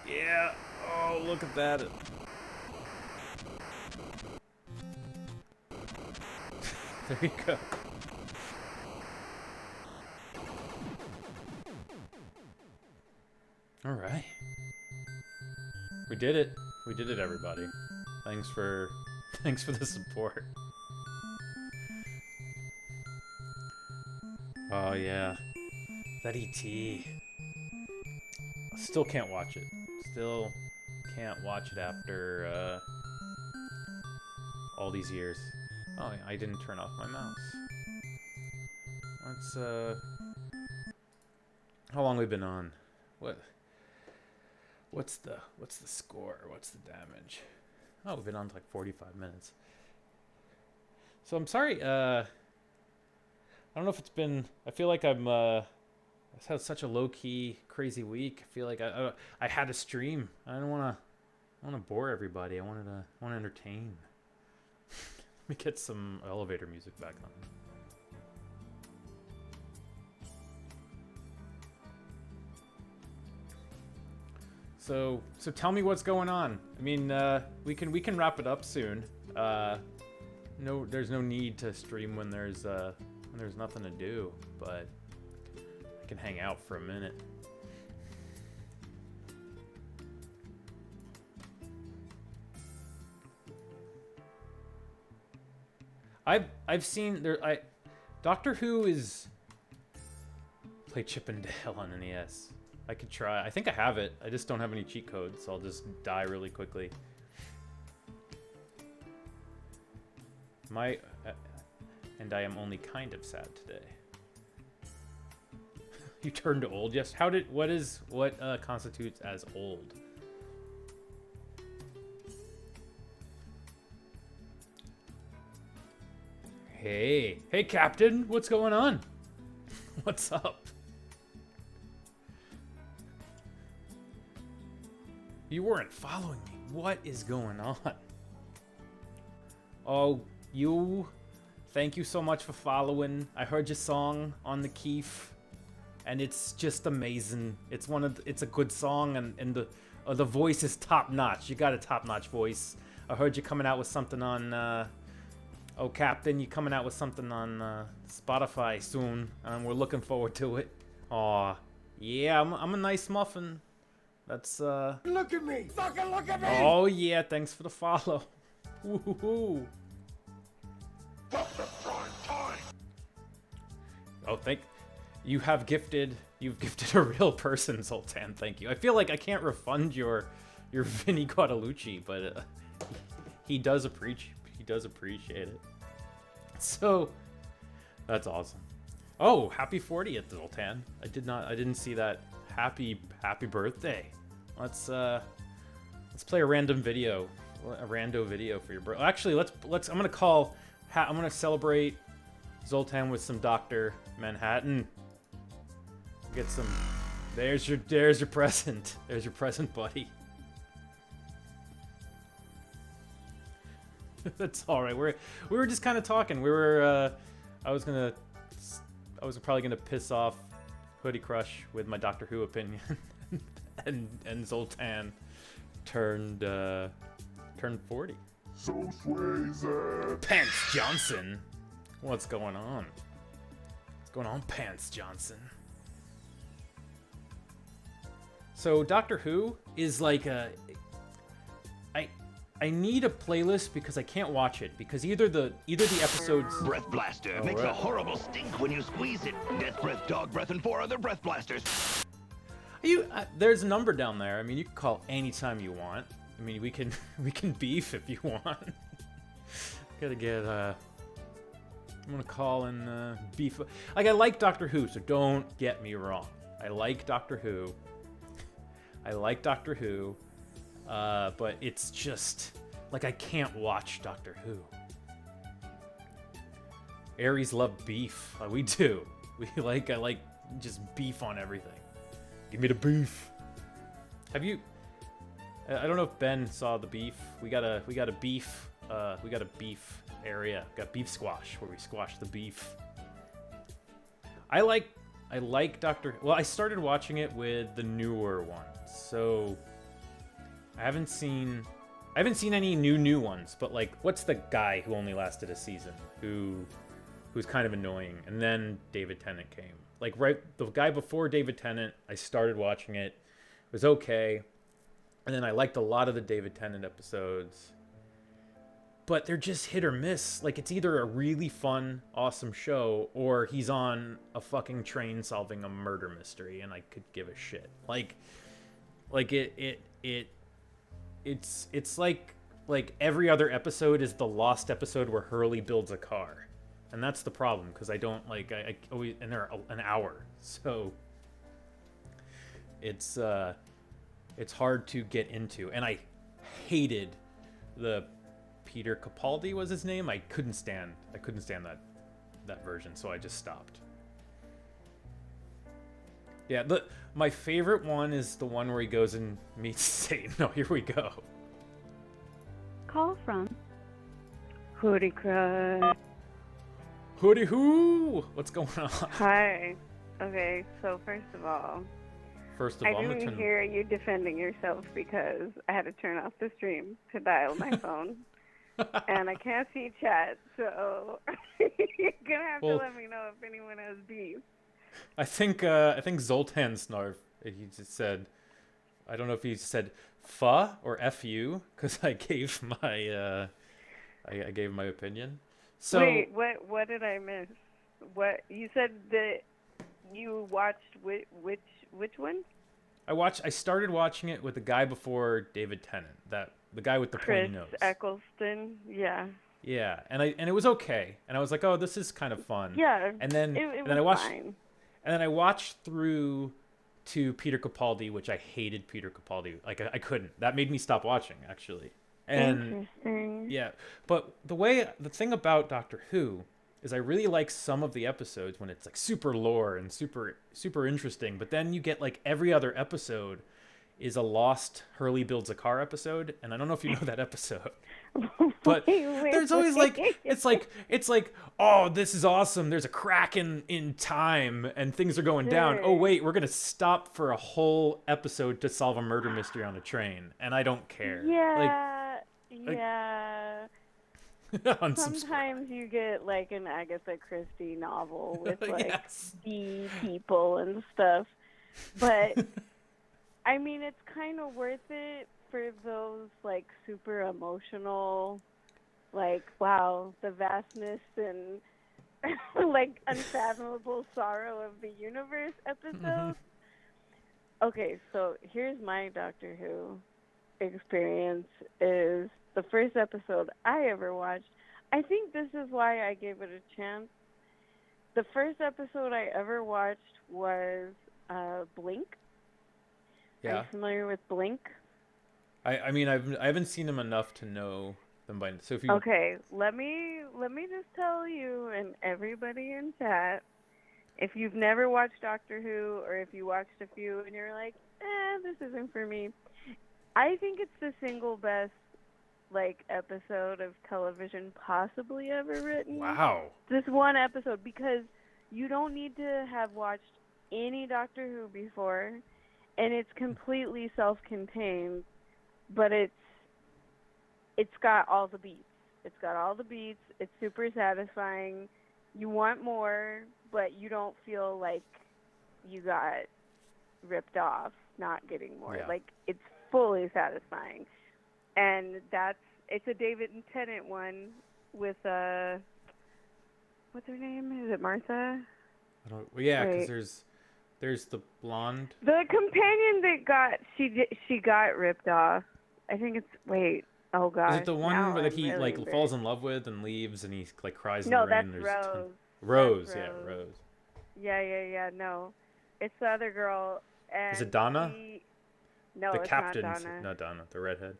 Yeah. Oh, look at that. There you go. All right. We did it. We did it, everybody. Thanks for the support. Oh yeah, that ET. Still can't watch it. Still can't watch it after all these years. Oh, I didn't turn off my mouse. Let's how long we've been on? What's the score? What's the damage? Oh, we've been on like 45 minutes. So I'm sorry. I don't know if it's been. I feel like I've had such a low key, crazy week. I feel like I had a stream. I don't want to bore everybody. I want to entertain. Let me get some elevator music back on. So tell me what's going on. I mean, we can wrap it up soon. No, there's no need to stream when there's nothing to do, but I can hang out for a minute. I've seen there. Doctor Who is play Chip and Dale on NES. I could try. I think I have it. I just don't have any cheat codes, so I'll just die really quickly. And I am only kind of sad today. You turned old? Yes. What constitutes as old? Hey, Captain, what's going on? What's up? You weren't following me. What is going on? Oh, thank you so much for following. I heard your song on the Keef, and it's just amazing. It's a good song, and the voice is top notch. You got a top notch voice. I heard you coming out with something on. Oh, Captain, you coming out with something on Spotify soon, and we're looking forward to it. Aw, yeah, I'm a nice muffin. That's Look at me! Fucking look at me! Oh yeah, thanks for the follow. Woohoo! Oh, you've gifted a real person, Zoltan. Thank you. I feel like I can't refund your Vinny Guadalucci, but he does appreciate it. So that's awesome. Oh, happy 40th, Zoltan. I didn't see that. Happy birthday. Let's play a random video. A rando video for your birthday. Actually, I'm gonna celebrate Zoltan with some Dr. Manhattan. Get some. There's your present. There's your present, buddy. That's all right. We were just kind of talking. We were. I was probably gonna piss off Hoodie Crush with my Doctor Who opinion, and Zoltan turned 40. So Swayze. Pants Johnson. What's going on? What's going on, Pants Johnson? So Doctor Who is like a. I need a playlist because I can't watch it because either the episodes. Breath blaster makes a horrible stink when you squeeze it. Death breath, dog breath, and 4 other breath blasters. There's a number down there. I mean, you can call anytime you want. I mean, we can beef if you want. Gotta get I'm gonna call in beef. Like I like Doctor Who, so don't get me wrong. I like Doctor Who. But it's just like I can't watch Doctor Who. Aries love beef. We do. I like just beef on everything. Give me the beef. Have you? I don't know if Ben saw the beef. We got a beef. We got a beef area. We got beef squash where we squash the beef. I like Doctor. Well, I started watching it with the newer ones, so I haven't seen any new ones. But like, what's the guy who only lasted a season? Who's kind of annoying? And then David Tennant came. Like the guy before David Tennant, I started watching it. It was okay. And then I liked a lot of the David Tennant episodes. But they're just hit or miss. Like, it's either a really fun, awesome show, or he's on a fucking train solving a murder mystery, and I could give a shit. It's like every other episode is the lost episode where Hurley builds a car. And that's the problem, because I don't, like, I always, and they're an hour. So, it's hard to get into. And I hated the Peter Capaldi was his name. I couldn't stand that version, so I just stopped. Yeah, my favorite one is the one where he goes and meets Satan. No, here we go. Call from Hoodie Crush. Hoodie Who? What's going on? Hi. Okay, so first of all, I I'm gonna didn't turn. hear you defending yourself because I had to turn off the stream to dial my phone. And I can't see chat, so you're gonna have to let me know if anyone has beef. I think Zoltan Snarf. He just said, I don't know if he said "fuh" or "fu" because I gave my I gave my opinion. So wait, what did I miss? What you said that you watched which one? I started watching it with the guy before David Tennant, the guy with the Chris pointy nose. Eccleston, yeah. Yeah, and it was okay, and I was like, oh, this is kind of fun. Yeah, and then I watched, fine. and then I watched through to Peter Capaldi, which I hated Peter Capaldi. Like I couldn't. That made me stop watching, actually. And interesting. yeah, but the thing about Doctor Who is I really like some of the episodes when it's like super lore and super interesting, but then you get like every other episode is a lost Hurley builds a car episode, and I don't know if you know that episode. But there's always like it's like oh, this is awesome, there's a crack in time and things are going down. Oh wait, we're gonna stop for a whole episode to solve a murder mystery on a train, and I don't care. Sometimes you get like an Agatha Christie novel with like Yes. bee people and stuff, but I mean it's kind of worth it for those like super emotional, like wow, the vastness and like unfathomable sorrow of the universe episodes. Okay, so here's my Doctor Who experience is the first episode I ever watched. I think this is why I gave it a chance. The first episode I ever watched was Blink. Yeah. Are you familiar with Blink? I mean I haven't seen him enough to know So if you Okay, let me just tell you and everybody in chat, if you've never watched Doctor Who, or if you watched a few and you're like, this isn't for me, I think it's the single best episode of television possibly ever written. Wow. This one episode, because you don't need to have watched any Doctor Who before, and it's completely self-contained, but it's got all the beats. It's got all the beats. It's super satisfying. You want more, but you don't feel like you got ripped off not getting more. Yeah. It's fully satisfying. And it's a David Tennant one with, what's her name? Is it Martha? Because there's the blonde. The companion that she got ripped off. I think it's, oh gosh. Is it the one now that I'm he really falls in love with and leaves and he cries in No, the rain? that's There's Rose. Rose, That's yeah, Rose. Rose. Yeah, no. It's the other girl. And Is it Donna? No, The it's captain, not Donna. not Donna, the redhead.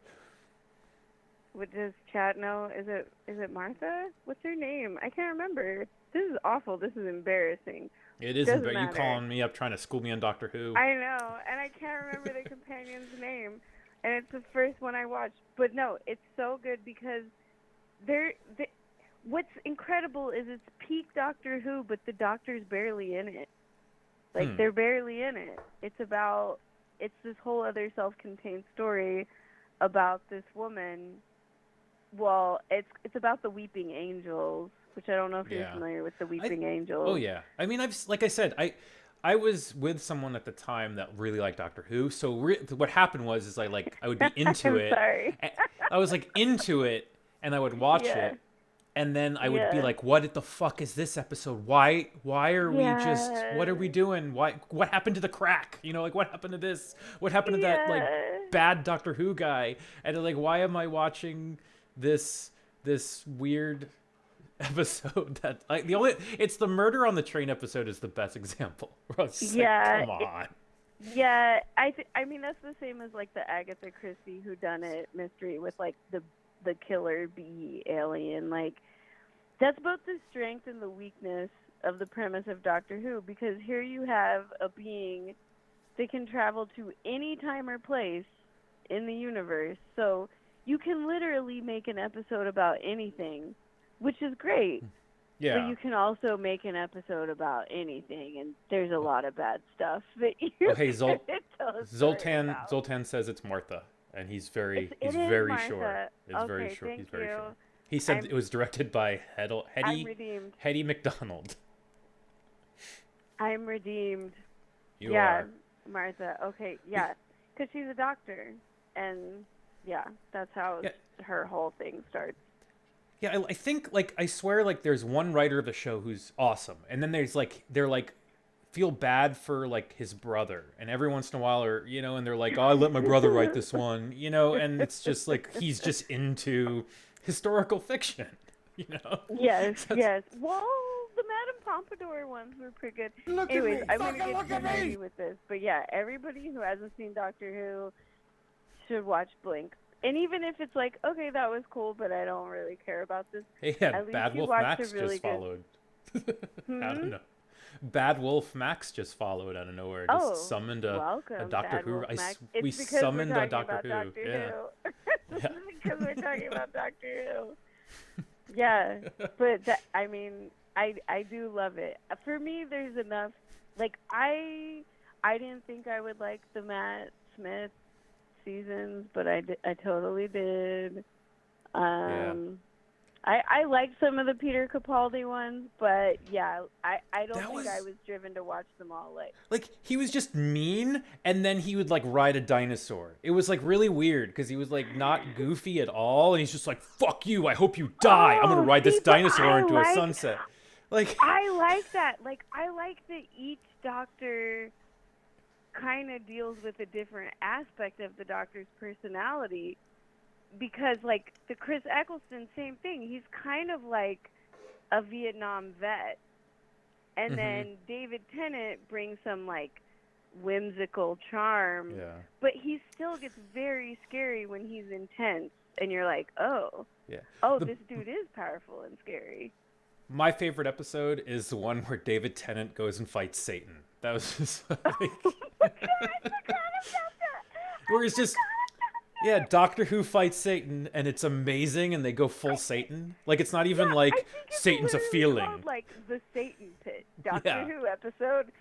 What does chat know? Is it Martha? What's her name? I can't remember. This is awful. This is embarrassing. It is, but you calling me up trying to school me on Doctor Who. I know, and I can't remember the companion's name, and it's the first one I watched. But no, it's so good because what's incredible is it's peak Doctor Who, but the Doctor's barely in it. They're barely in it. It's this whole other self-contained story about this woman. Well, it's about the Weeping Angels, which I don't know if you're familiar with the Weeping Angels. Oh yeah, I mean, like I said, I was with someone at the time that really liked Doctor Who. So what happened was I would be into it. Sorry. I was into it, and I would watch it, and then I would be like, "What the fuck is this episode? Why are we just? What are we doing? What happened to the crack? What happened to this? What happened to that bad Doctor Who guy? And why am I watching this weird episode that it's the murder on the train episode is the best example. Come on. I mean that's the same as the Agatha Christie whodunit mystery with the killer bee alien. That's both the strength and the weakness of the premise of Doctor Who, because here you have a being that can travel to any time or place in the universe, so you can literally make an episode about anything, which is great. Yeah. But you can also make an episode about anything, and there's a lot of bad stuff that you hey, Zoltan says it's Martha, and he's very Martha. sure. It's okay, very sure. Thank He's very you. sure. He said it was directed by Hetty McDonald. I'm redeemed. You are. Martha. Okay, yeah, because she's a doctor, and that's how her whole thing starts. Yeah, I think I swear there's one writer of the show who's awesome, and then there's they're feel bad for his brother, and every once in a while and they're I let my brother write this one, and it's just he's just into historical fiction, Yes. Well, the Madame Pompadour ones were pretty good. Anyways, I'm gonna get too nerdy with this, but everybody who hasn't seen Doctor Who should watch Blink. And even if it's okay, that was cool, but I don't really care about this. Hey, Bad Wolf Max just followed. I don't know. Bad Wolf Max just followed out of nowhere. Just summoned a Doctor Who. We summoned a Doctor Who. It's because we're talking about Doctor Who. Yeah, but I mean, I do love it. For me, there's enough. I didn't think I would like the Matt Smith seasons, but I totally did. I liked some of the Peter Capaldi ones, but I don't think I was driven to watch them all. He was just mean, and then he would ride a dinosaur. It was really weird because he was not goofy at all, and he's just fuck you, I hope you die. I'm gonna ride this dinosaur into a sunset. I like that. I like that each Doctor kind of deals with a different aspect of the Doctor's personality, because the Chris Eccleston, same thing, he's kind of a Vietnam vet, and then David Tennant brings some whimsical charm, but he still gets very scary when he's intense, and you're like, oh, Yeah. this dude is powerful and scary. My favorite episode is the one where David Tennant goes and fights Satan. That was just like... I forgot about that. Where it's just... Yeah, Doctor Who fights Satan, and it's amazing, and they go full Satan. Like, it's not even like I think it's Satan's a literally feeling. called, like, the Satan Pit. Doctor Yeah. Who episode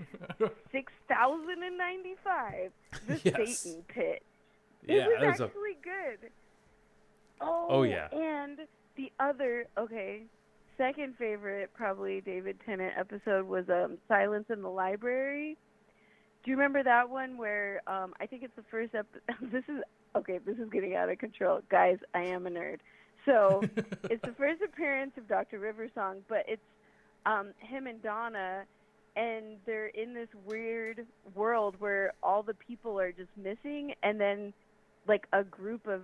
6095. The Yes. Satan Pit. Yeah, It that was was actually good. Oh, Oh, yeah. And the other, second favorite, probably David Tennant episode was Silence in the Library. Do you remember that one where I think it's the first episode? This is getting out of control. Guys, I am a nerd. So it's the first appearance of Dr. Riversong, but it's him and Donna, and they're in this weird world where all the people are just missing, and then like a group of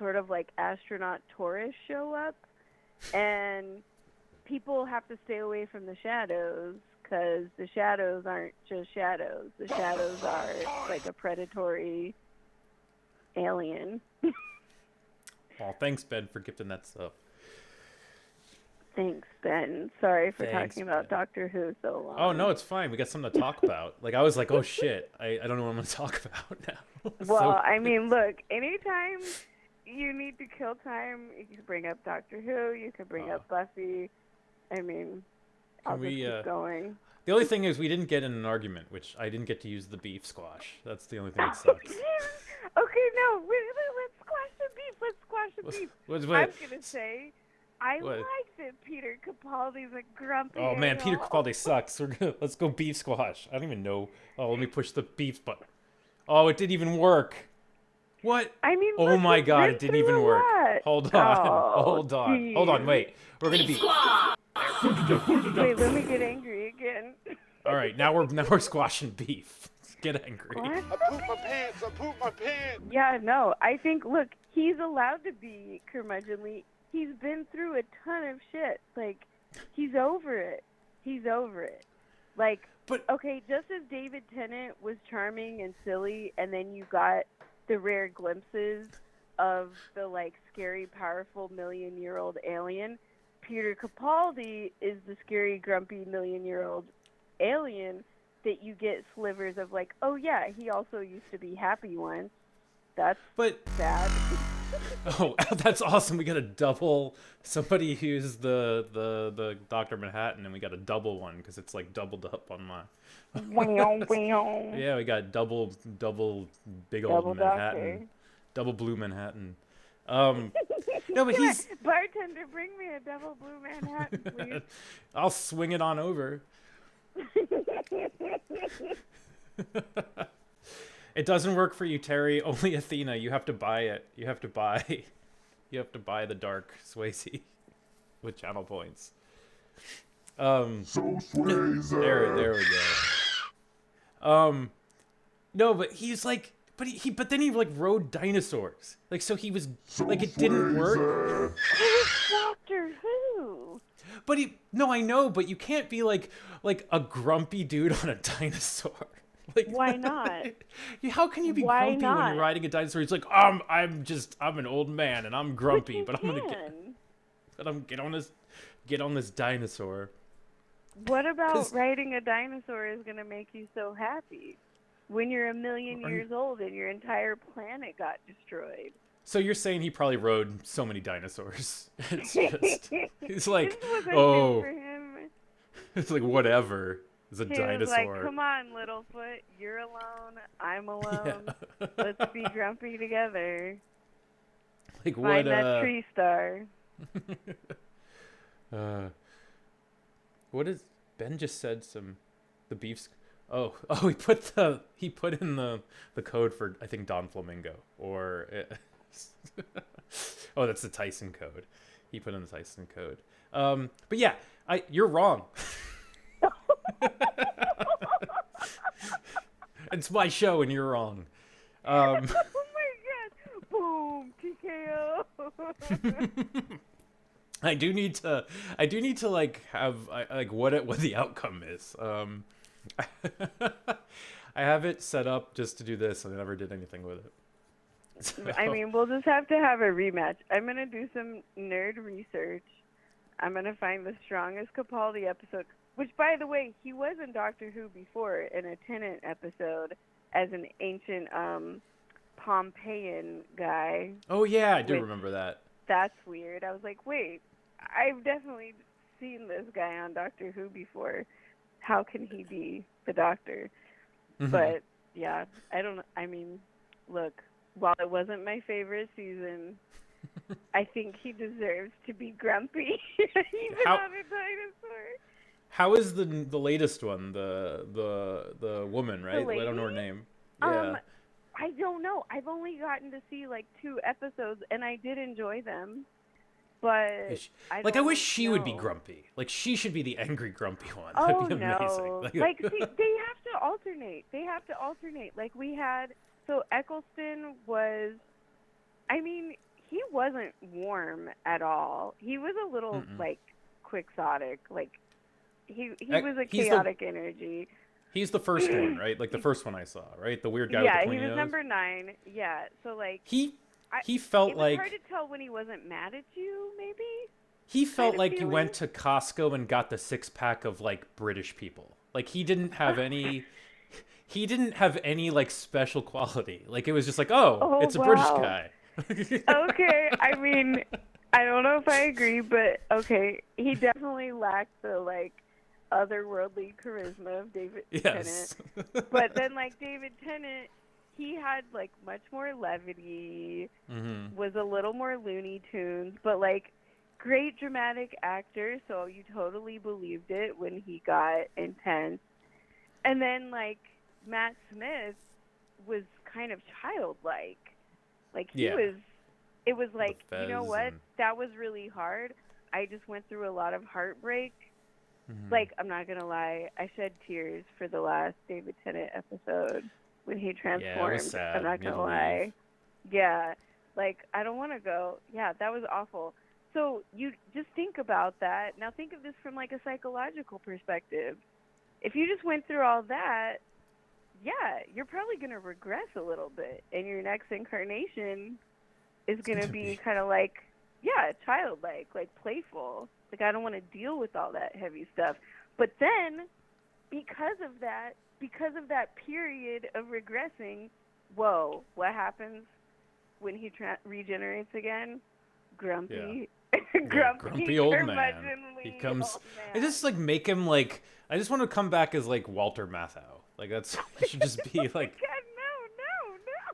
sort of like astronaut tourists show up, and people have to stay away from the shadows because the shadows aren't just shadows. The shadows are like a predatory alien. Oh, thanks, Ben, for gifting that stuff. Thanks, Ben. Sorry for Thanks, talking about Ben. Doctor Who so long. Oh, no, it's fine. We got something to talk about. Like, I was like, oh, shit. I don't know what I'm going to talk about now. Well, So- I mean, look, anytime you need to kill time, you can bring up Doctor Who, you can bring up Buffy. I mean, I'll Can we, just keep going. The only thing is we didn't get in an argument, which I didn't get to use the beef squash. That's the only thing that sucks. Okay, no, let's squash the beef. Let's squash the beef. What's- I'm going to say, I What? like that Peter Capaldi's a grumpy Oh man, Peter a-hole. Capaldi sucks. Let's go beef squash. I don't even know. Oh, let me push the beef button. Oh, it didn't even work. What? I mean, Oh look, my we've god, been it didn't through even a work. lot. Hold on. Oh, Hold on. Hold on, wait. We're gonna be Wait, let me get angry again. Alright, now we're squashing beef. Let's get angry. What? I pooped my pants. I pooped my pants. Yeah, no, I think, look, he's allowed to be curmudgeonly. He's been through a ton of shit. Like, he's over it. He's over it. Like, But okay, just as David Tennant was charming and silly, and then you got the rare glimpses of the, like, scary, powerful million-year-old alien, Peter Capaldi is the scary, grumpy million-year-old alien that you get slivers of, like, oh, yeah, he also used to be happy once. That's but sad. oh, that's awesome. We got a double. Somebody used the Dr. Manhattan, and we got a double one because it's like doubled up on my. Yeah, we got double big old Double Manhattan, doctor. double blue Manhattan. No, but he's. Bartender, bring me a double blue Manhattan, please. I'll swing it on over. It doesn't work for you, Terry. Only Athena. You have to buy it. You have to buy the dark Swayze with channel points. So Swayze. There we go. No, but he's like, but then he like rode dinosaurs. Like, so he was So like, it didn't work. Swayze. Doctor Who. But no, I know, but you can't be like a grumpy dude on a dinosaur. Like, Why not? How can you be Why grumpy when not? you're riding a dinosaur? He's like, I'm an old man and I'm grumpy, but I'm gonna get on this dinosaur. What about 'Cause- riding a dinosaur is gonna make you so happy when you're a million years old and your entire planet got destroyed? So you're saying he probably rode so many dinosaurs? It's just, he's like, This wasn't oh, new for him. it's like whatever. It's a He was dinosaur. like, come on, Littlefoot, you're alone, I'm alone. Let's be grumpy together. Like Find what? that tree star. What is Ben just said? The beefs. Oh, he put in the code for, I think, Don Flamingo, or oh, that's the Tyson code. He put in the Tyson code. But yeah, you're wrong. It's my show and you're wrong. Oh my god! Boom! TKO. I do need to like have like what the outcome is. I have it set up just to do this, and I never did anything with it. I mean, we'll just have to have a rematch. I'm going to do some nerd research. I'm going to find the strongest Capaldi episode, which, by the way, he was in Doctor Who before in a Tennant episode as an ancient Pompeian guy. Oh, yeah, I do remember that. That's weird. I was like, wait, I've definitely seen this guy on Doctor Who before. How can he be the Doctor? But, yeah, I mean, look, while it wasn't my favorite season, I think he deserves to be grumpy, even on a dinosaur. How is the latest one? The woman, right? I don't know her name. Yeah. I don't know. I've only gotten to see like 2 episodes, and I did enjoy them. But I wish she would be grumpy. Like, she should be the angry, grumpy one. Oh, That'd be amazing. no. Like, see, they have to alternate. Like, we had... So, Eccleston was... I mean, he wasn't warm at all. He was a little, like, quixotic. Like, he was a chaotic energy. He's the first one, right? Like, the first one I saw, right? The weird guy with the pointy nose. Yeah, he was number 9. Yeah, so, like... He felt like... It was hard to tell when he wasn't mad at you, maybe? He felt like you went to Costco and got the 6-pack of, like, British people. Like, he didn't have any... He didn't have any, like, special quality. Like, it was just like, it's a British guy. Okay, I mean, I don't know if I agree, but, okay, he definitely lacked the, like, otherworldly charisma of David Tennant. But then, like, David Tennant... He had, like, much more levity, was a little more Looney Tunes, but, like, great dramatic actor, so you totally believed it when he got intense. And then, like, Matt Smith was kind of childlike. Like, it was like, you know what? That was really hard. I just went through a lot of heartbreak. Like, I'm not going to lie, I shed tears for the last David Tennant episode. When he transformed, yeah, it was sad. I'm not gonna lie. Yeah, like, I don't want to go. Yeah, that was awful. So you just think about that. Now think of this from, like, a psychological perspective. If you just went through all that, yeah, you're probably gonna regress a little bit, and your next incarnation is gonna be kind of like, yeah, childlike, like playful. Like, I don't want to deal with all that heavy stuff. But then, because of that period of regressing, whoa, what happens when he regenerates again? Grumpy. Grumpy old man. He comes... I just, like, make him, like... I just want to come back as, like, Walter Matthau. Like, that's... It should just be, like... God, no.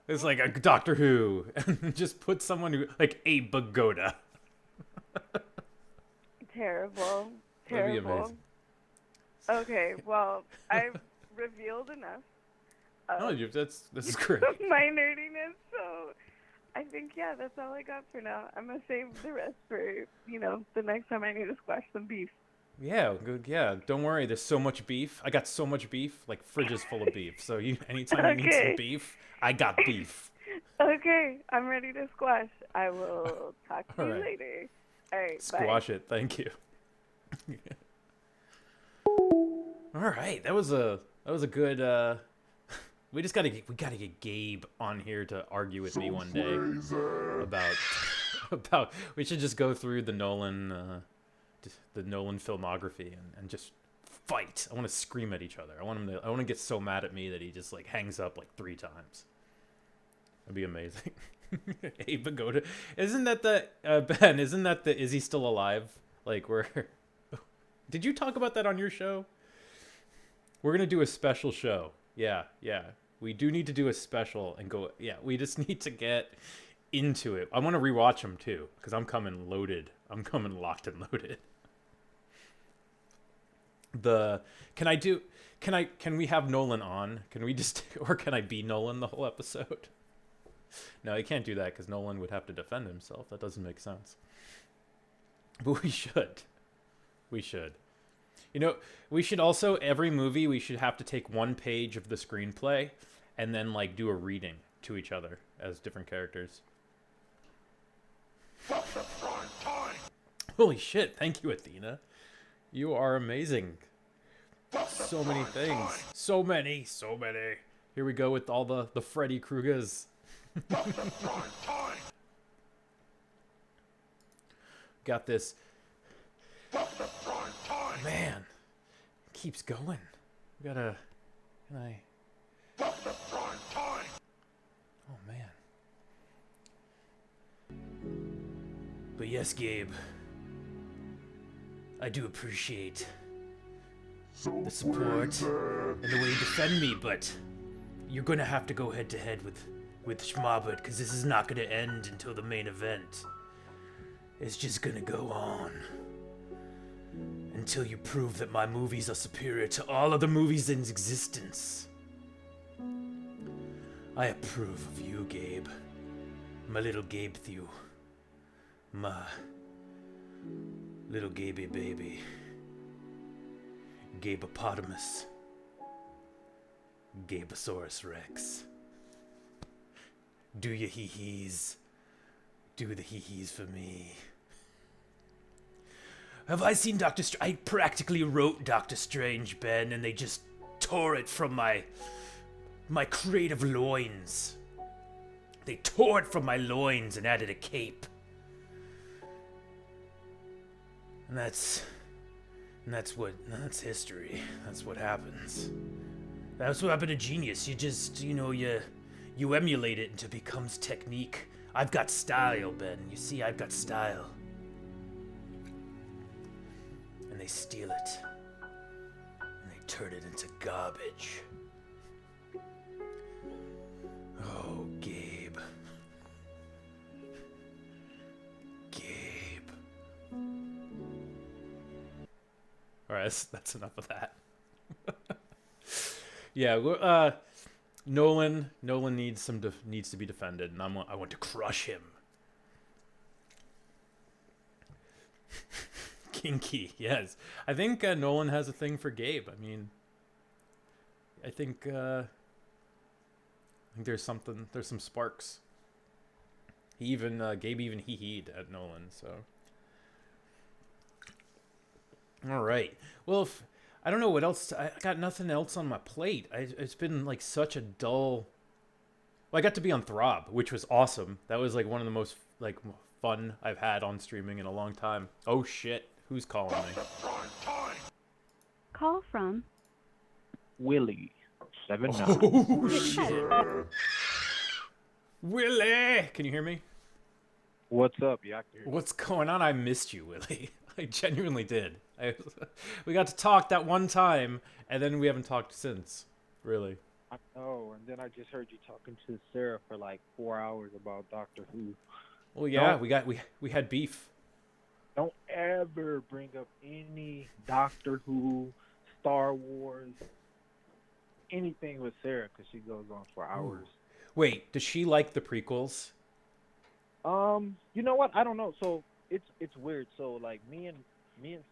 It's like a Doctor Who. And just put someone who... Like, a Pagoda. Terrible. That'd be amazing. Okay, well, I've revealed enough. This is great. My nerdiness, so I think, yeah, that's all I got for now. I'm going to save the rest for, the next time I need to squash some beef. Yeah, good. Yeah, don't worry. There's so much beef. I got so much beef, like fridges full of beef. So anytime you need some beef, I got beef. Okay, I'm ready to squash. I will talk to you later. All right, squash it. Thank you. All right, that was a good. We gotta get Gabe on here to argue with me one day about. We should just go through the Nolan filmography and just fight. I want to scream at each other. I want to get so mad at me that he just, like, hangs up like 3 times. That'd be amazing. Hey, Pagoda, isn't that the Ben? Isn't that the? Is he still alive? Like, did you talk about that on your show? We're gonna do a special show. Yeah. We do need to do a special and go. Yeah, we just need to get into it. I want to rewatch them too because I'm coming loaded. I'm coming locked and loaded. Can we have Nolan on? Can we just, or can I be Nolan the whole episode? No, you can't do that because Nolan would have to defend himself. That doesn't make sense. But we should. We should also, every movie, we should have to take 1 page of the screenplay and then, like, do a reading to each other as different characters. Holy shit, thank you, Athena. You are amazing. So many things. So many. Here we go with all the Freddy Kruegers. Got this. Man, keeps going. We gotta. Can I? Oh man. But yes, Gabe. I do appreciate the support and the way you defend me, but you're gonna have to go head to head with Shmab, because this is not gonna end until the main event. It's just gonna go on until you prove that my movies are superior to all other movies in existence. I approve of you, Gabe. My little Gabe Thew. My little Gaby baby. Gabopotamus. Gabosaurus Rex. Do your hee-hees. Do the hee-hees for me. Have I seen Doctor Strange? I practically wrote Doctor Strange, Ben, and they just tore it from my creative loins. They tore it from my loins and added a cape. And that's history. That's what happens. That's what happened to genius. You just, you emulate it until it becomes technique. I've got style, Ben. You see, I've got style. And they steal it. And they turn it into garbage. Oh, Gabe. Gabe. Alright, that's enough of that. Yeah, Nolan needs to be defended, and I want to crush him. Kinky, yes. I think Nolan has a thing for Gabe. I mean, I think there's some sparks. Gabe even hee-heed at Nolan, so. All right. Well, I don't know what else. I got nothing else on my plate. It's been like such a dull. Well, I got to be on Throb, which was awesome. That was like one of the most like fun I've had on streaming in a long time. Oh shit! Who's calling me? Call from Willie 79. Oh shit! Willie, can you hear me? What's up? Yeah, I can hear you. What's going on? I missed you, Willie. I genuinely did. We got to talk that one time, and then we haven't talked since. Really. I know, and then I just heard you talking to Sarah for like 4 hours about Doctor Who. Well, yeah, we had beef. Don't ever bring up any Doctor Who, Star Wars, anything with Sarah, because she goes on for hours. Wait, does she like the prequels? You know what? I don't know. So it's weird. So like me and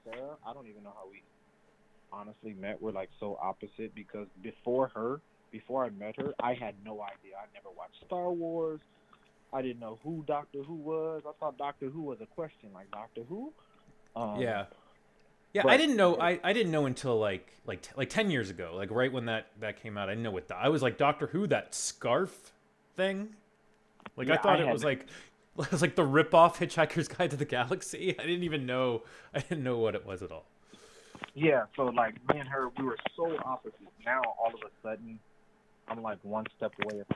Sarah, I don't even know how we honestly met. We're like so opposite, because before I met her, I had no idea. I never watched Star Wars. I didn't know who Doctor Who was. I thought Doctor Who was a question, like Doctor Who. Yeah, but, I didn't know. I didn't know until like 10 years ago, like right when that came out. I didn't know what I was like. Doctor Who, that scarf thing. Like yeah, I thought it was like the rip-off Hitchhiker's Guide to the Galaxy. I didn't know what it was at all. Yeah, so like me and her, we were so opposite. Now all of a sudden, I'm like one step away of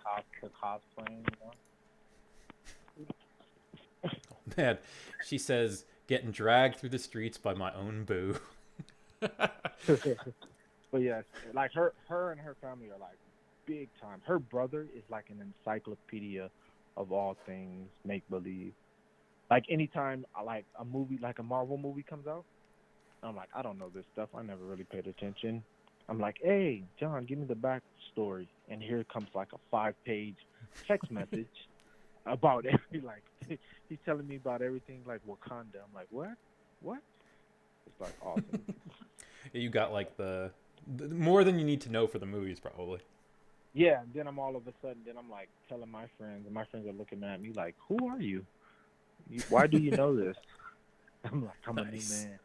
cosplaying. Oh, man, she says, getting dragged through the streets by my own boo. But yeah, like her and her family are like big time. Her brother is like an encyclopedia of all things make believe. Like anytime like a movie, like a Marvel movie comes out, I'm like, I don't know this stuff. I never really paid attention. I'm like, hey, John, give me the backstory. And here comes like a 5-page text message about like, he's telling me about everything like Wakanda. I'm like, what? It's like awesome. You got like the more than you need to know for the movies, probably. Yeah, and then I'm all of a sudden, I'm like telling my friends, and my friends are looking at me like, who are you? Why do you know this? I'm like, I'm Nice. a new man.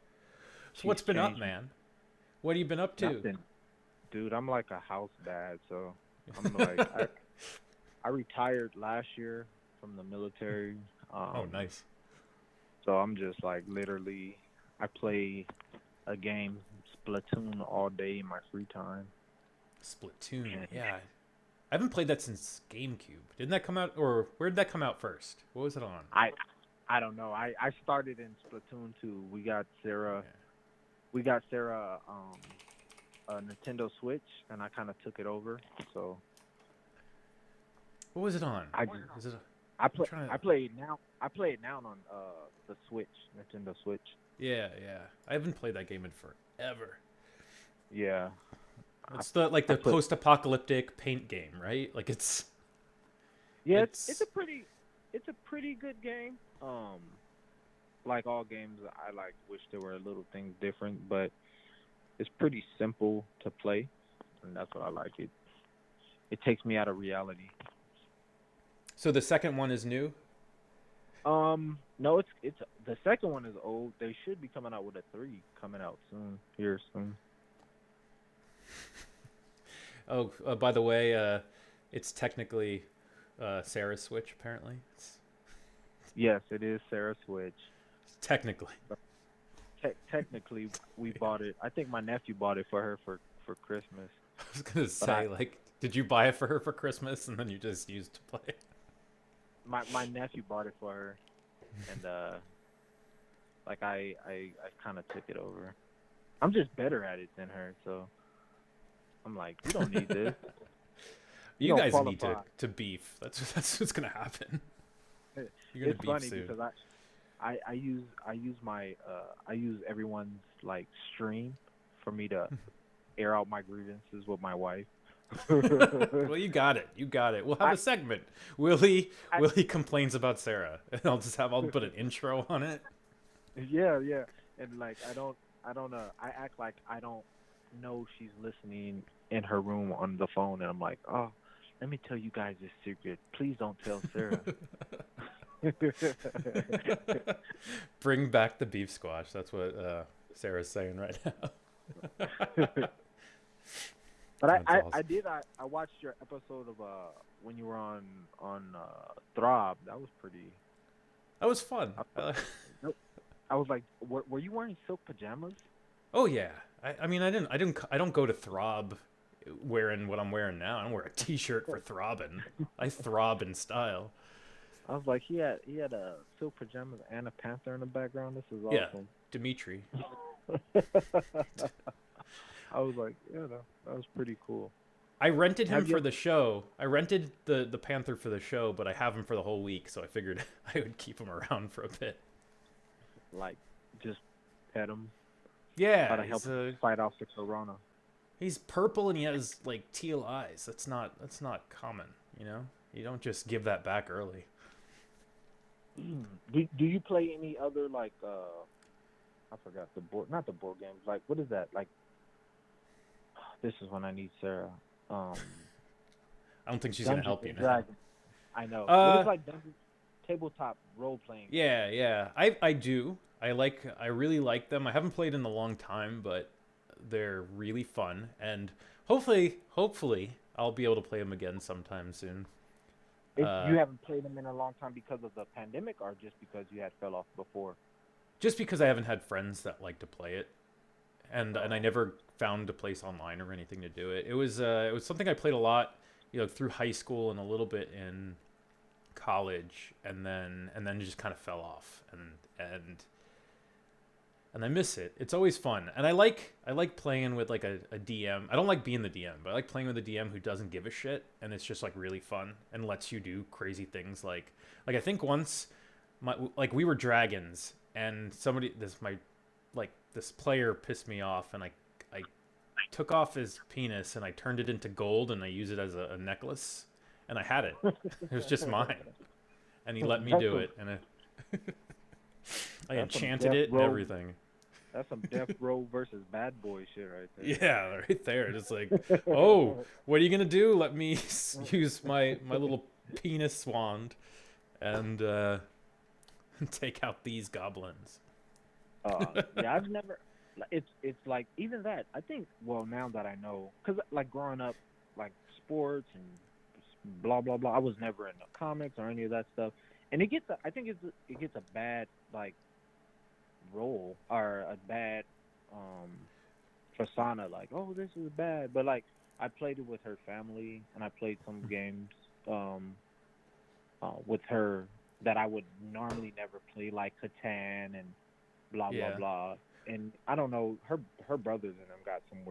So what's been up, man? What have you been up to? Nothing. Dude, I'm like a house dad, so I'm like, I retired last year from the military. Oh, nice. So I'm just like literally, I play a game, Splatoon, all day in my free time. Splatoon, yeah. I haven't played that since GameCube. Didn't that come out, or where did that come out first? What was it on? I don't know. I started in Splatoon 2. We got Sarah. Yeah. We got Sarah a Nintendo Switch, and I kind of took it over. So What was it on? Is it? I play trying to- I play it now. I play it now on the Switch, Nintendo Switch. Yeah. I haven't played that game in forever. Yeah. It's the post-apocalyptic paint game, right? Like it's. Yeah, it's a pretty good game. Like all games, I like wish there were little things different, but it's pretty simple to play, and that's what I like. It takes me out of reality. So the second one is new? No, it's the second one is old. They should be coming out with a 3 coming out soon. Oh, by the way, it's technically Sarah's Switch, apparently. Yes, it is Sarah's Switch. Technically. Technically, we bought it. I think my nephew bought it for her for Christmas. I was gonna say, did you buy it for her for Christmas and then you just used to play it? My nephew bought it for her, and I kind of took it over. I'm just better at it than her, so I'm like, you don't need this. You guys don't need qualify. to beef. That's what's gonna happen. You're gonna It's beef funny soon. because I use everyone's like stream for me to air out my grievances with my wife. Well, you got it. We'll have a segment. Willie complains about Sarah, and I'll put an intro on it. Yeah, and like I act like I don't know she's listening in her room on the phone, and I'm like, oh, let me tell you guys this secret. Please don't tell Sarah. Bring back the beef squash. That's what Sarah's saying right now. But That's awesome. I watched your episode of when you were on Throb. That was pretty. That was fun. I was like, were you wearing silk pajamas? Oh yeah. I mean, I don't go to Throb wearing what I'm wearing now. I don't wear a T-shirt for throbbing. I throb in style. I was like, he had a silk pajamas and a panther in the background. This is Yeah, awesome. Dimitri. I was like, yeah, that was pretty cool. I rented him for the show. I rented the panther for the show, but I have him for the whole week, so I figured I would keep him around for a bit. Like, just pet him. Yeah, Try to help him fight off the corona. he's purple and he has like teal eyes. That's not common, you know. You don't just give that back early. Do you play any other like I forgot not the board games. Like, what is that? Like, this is when I need Sarah. I don't think she's gonna help you now. I know. What is like tabletop role playing? Yeah. I do. I really like them. I haven't played in a long time, but they're really fun, and hopefully I'll be able to play them again sometime soon. You haven't played them in a long time because of the pandemic, or just because you had fell off before? Just because I haven't had friends that like to play it, and I never found a place online or anything to do it. It was something I played a lot, through high school and a little bit in college, and then just kind of fell off, and I miss it. It's always fun, and I like playing with like a DM. I don't like being the DM, but I like playing with a DM who doesn't give a shit, and it's just like really fun and lets you do crazy things. Like I think once, we were dragons, and this player pissed me off, and I took off his penis and I turned it into gold and I used it as a necklace, and I had it. It was just mine, and he let me do it, and I enchanted it and everything. That's some Death Row versus Bad Boy shit right there. Yeah, right there. It's like, oh, what are you gonna do? Let me use my little penis wand and take out these goblins. Yeah, I've never. It's like even that. I think. Well, now that I know, because like growing up, like sports and blah blah blah. I was never in the comics or any of that stuff, and I think it gets a bad like role or a bad persona, like, oh, this is bad. But like, I played it with her family, and I played some games with her that I would normally never play, like Catan and blah Yeah. blah blah. And I don't know, her brothers and them got some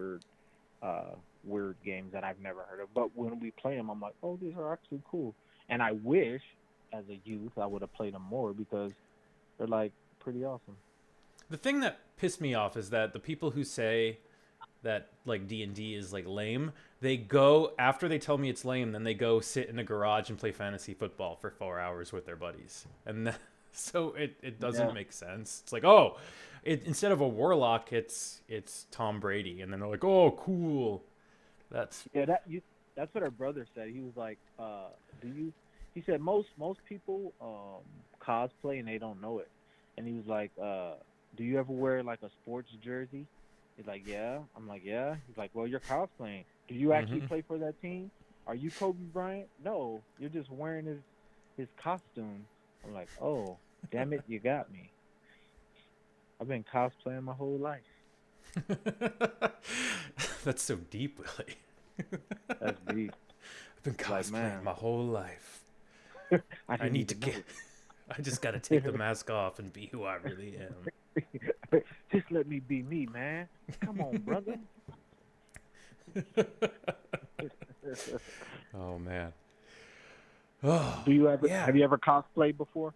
weird games that I've never heard of. But when we play them, I'm like, oh, these are actually cool. And I wish, as a youth, I would have played them more because they're like pretty awesome. The thing that pissed me off is that the people who say that like D&D is like lame, they go after they tell me it's lame, then they go sit in a garage and play fantasy football for 4 hours with their buddies, and so it doesn't make sense. It's like, oh, instead of a warlock, it's Tom Brady, and then they're like, oh, cool. That's what her brother said. He was like, he said most people cosplay and they don't know it. And he was like, do you ever wear like a sports jersey? He's like, yeah. I'm like, yeah. He's like, well, you're cosplaying. Do you actually play for that team? Are you Kobe Bryant? No, you're just wearing his costume. I'm like, oh, damn it, you got me. I've been cosplaying my whole life. That's so deep, Willie. That's deep. I've been cosplaying my whole life. I need to get. I just got to take the mask off and be who I really am. Just let me be me, man. Come on, brother. Oh man. Oh. Do you ever have you ever cosplayed before?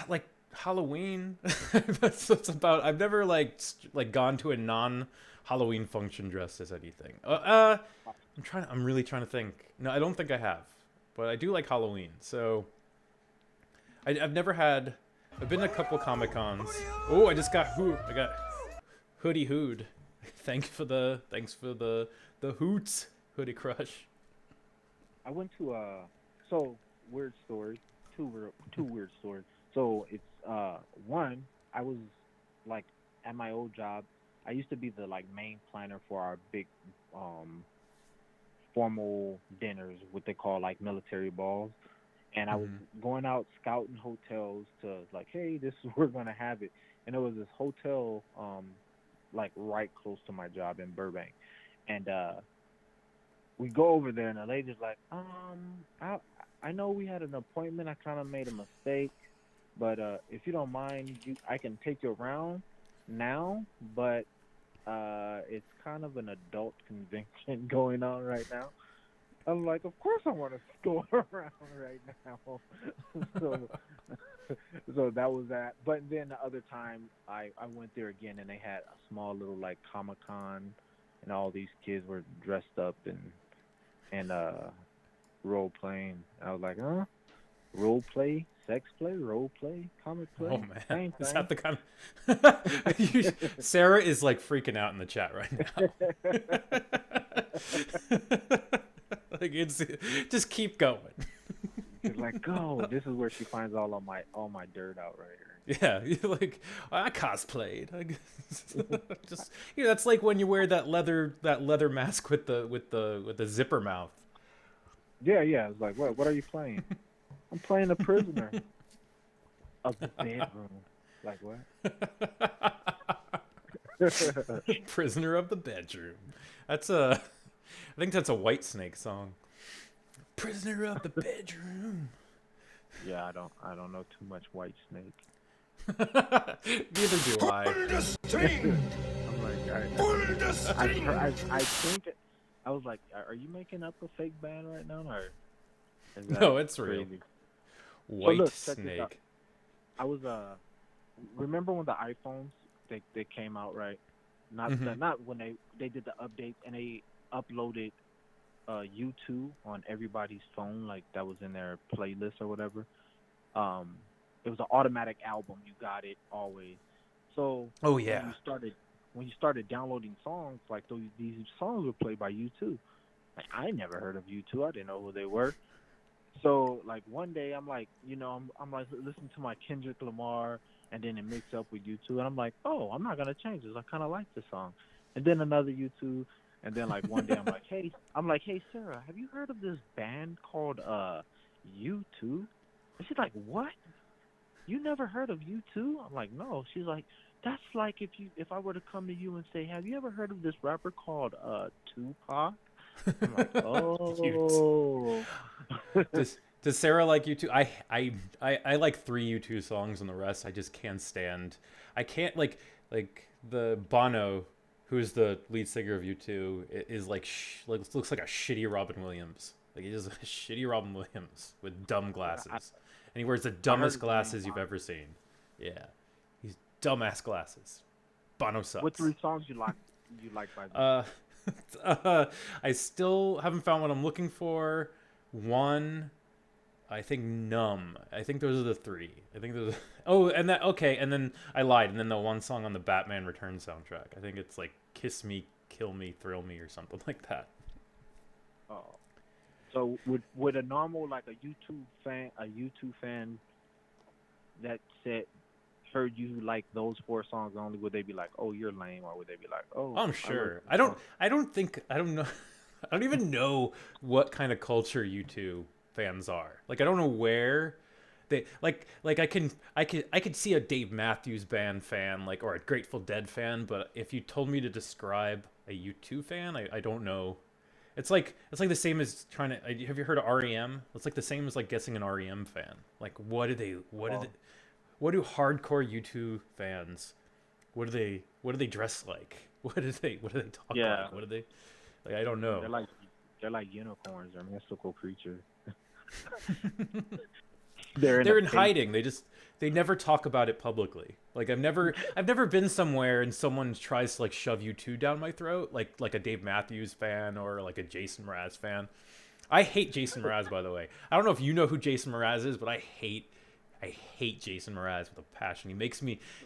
Like Halloween. That's about. I've never like gone to a non-Halloween function dressed as anything. I'm really trying to think. No, I don't think I have, but I do like Halloween. So I've never had. I've been to a couple Comic Cons. Oh, I got Hoodie Hood. Thanks for the hoots, Hoodie Crush. I went to weird stories. Two weird stories. So it's one, I was like at my old job, I used to be the like main planner for our big formal dinners, what they call like military balls. And I was going out scouting hotels to like, hey, this is where we're gonna have it. And there was this hotel like right close to my job in Burbank. And we go over there and the lady's like, I know we had an appointment, I kinda made a mistake, but if you don't mind, I can take you around now, but it's kind of an adult convention going on right now. I'm like, of course I want to go around right now. So that was that. But then the other time I went there again and they had a small little like Comic-Con and all these kids were dressed up and role playing. I was like, huh? Role play, sex play, role play, comic play. Oh man, same is thing. that the kind of... Sarah is like freaking out in the chat right now. Like it's just keep going. She's like, go. This is where she finds all my dirt out right here. Yeah, you're like, I cosplayed. Just that's like when you wear that leather mask with the zipper mouth. Yeah. It's like, what are you playing? I'm playing a prisoner of the bedroom. Like what? Prisoner of the bedroom. I think that's a Whitesnake song. Prisoner of the bedroom. Yeah, I don't know too much Whitesnake. Neither do I. I'm like, I think I was like, are you making up a fake band right now, or is that no, it's crazy? Real. Whitesnake. I was remember when the iPhones they came out, right? Not when they did the updates and they uploaded E02 on everybody's phone, like that was in their playlist or whatever. It was an automatic album. You got it always. So oh yeah, when you started downloading songs, like these songs were played by E02. Like I never heard of E02. I didn't know who they were. So like one day I'm like, I'm like listening to my Kendrick Lamar, and then it mixed up with E02, and I'm like, oh, I'm not gonna change this. I kind of like the song. And then another E02. And then like one day I'm like, hey Sarah, have you heard of this band called U2? And she's like, what? You never heard of U2? I'm like, no. She's like, that's like if I were to come to you and say, have you ever heard of this rapper called Tupac? I'm like, oh. Does Sarah like U2? I like 3 U2 songs, and the rest I just can't stand. I can't like the Bono, who's the lead singer of U2, is like looks like a shitty Robin Williams. Like he's just a shitty Robin Williams with dumb glasses, and he wears the dumbest glasses you've ever seen. Yeah, he's dumbass glasses. Bono sucks. What 3 songs you like by them? I still haven't found what I'm looking for. One, I think Numb. I think those are the 3. I think those. And then I lied. And then the one song on the Batman Returns soundtrack. I think it's like "Kiss Me, Kill Me, Thrill Me" or something like that. Oh, so would a normal like a U2 fan that heard you like those 4 songs only, would they be like, oh, you're lame, or would they be like, oh, I'm sure. I don't know. I don't even know what kind of culture U2 fans are. Like I don't know where they like I could see a Dave Matthews Band fan, like, or a Grateful Dead fan, but if you told me to describe a U2 fan, I don't know. It's like the same as trying to have you heard of REM? It's like the same as like guessing an REM fan. Like what do hardcore U2 fans, what do they dress like? What do they talk like? What do they like? I don't know. They're like unicorns. They're mystical creatures. They're in hiding. They never talk about it publicly. Like I've never been somewhere and someone tries to like shove U2 down my throat, like a Dave Matthews fan or like a Jason Mraz fan. I hate Jason Mraz, by the way. I don't know if you know who Jason Mraz is, but I hate Jason Mraz with a passion.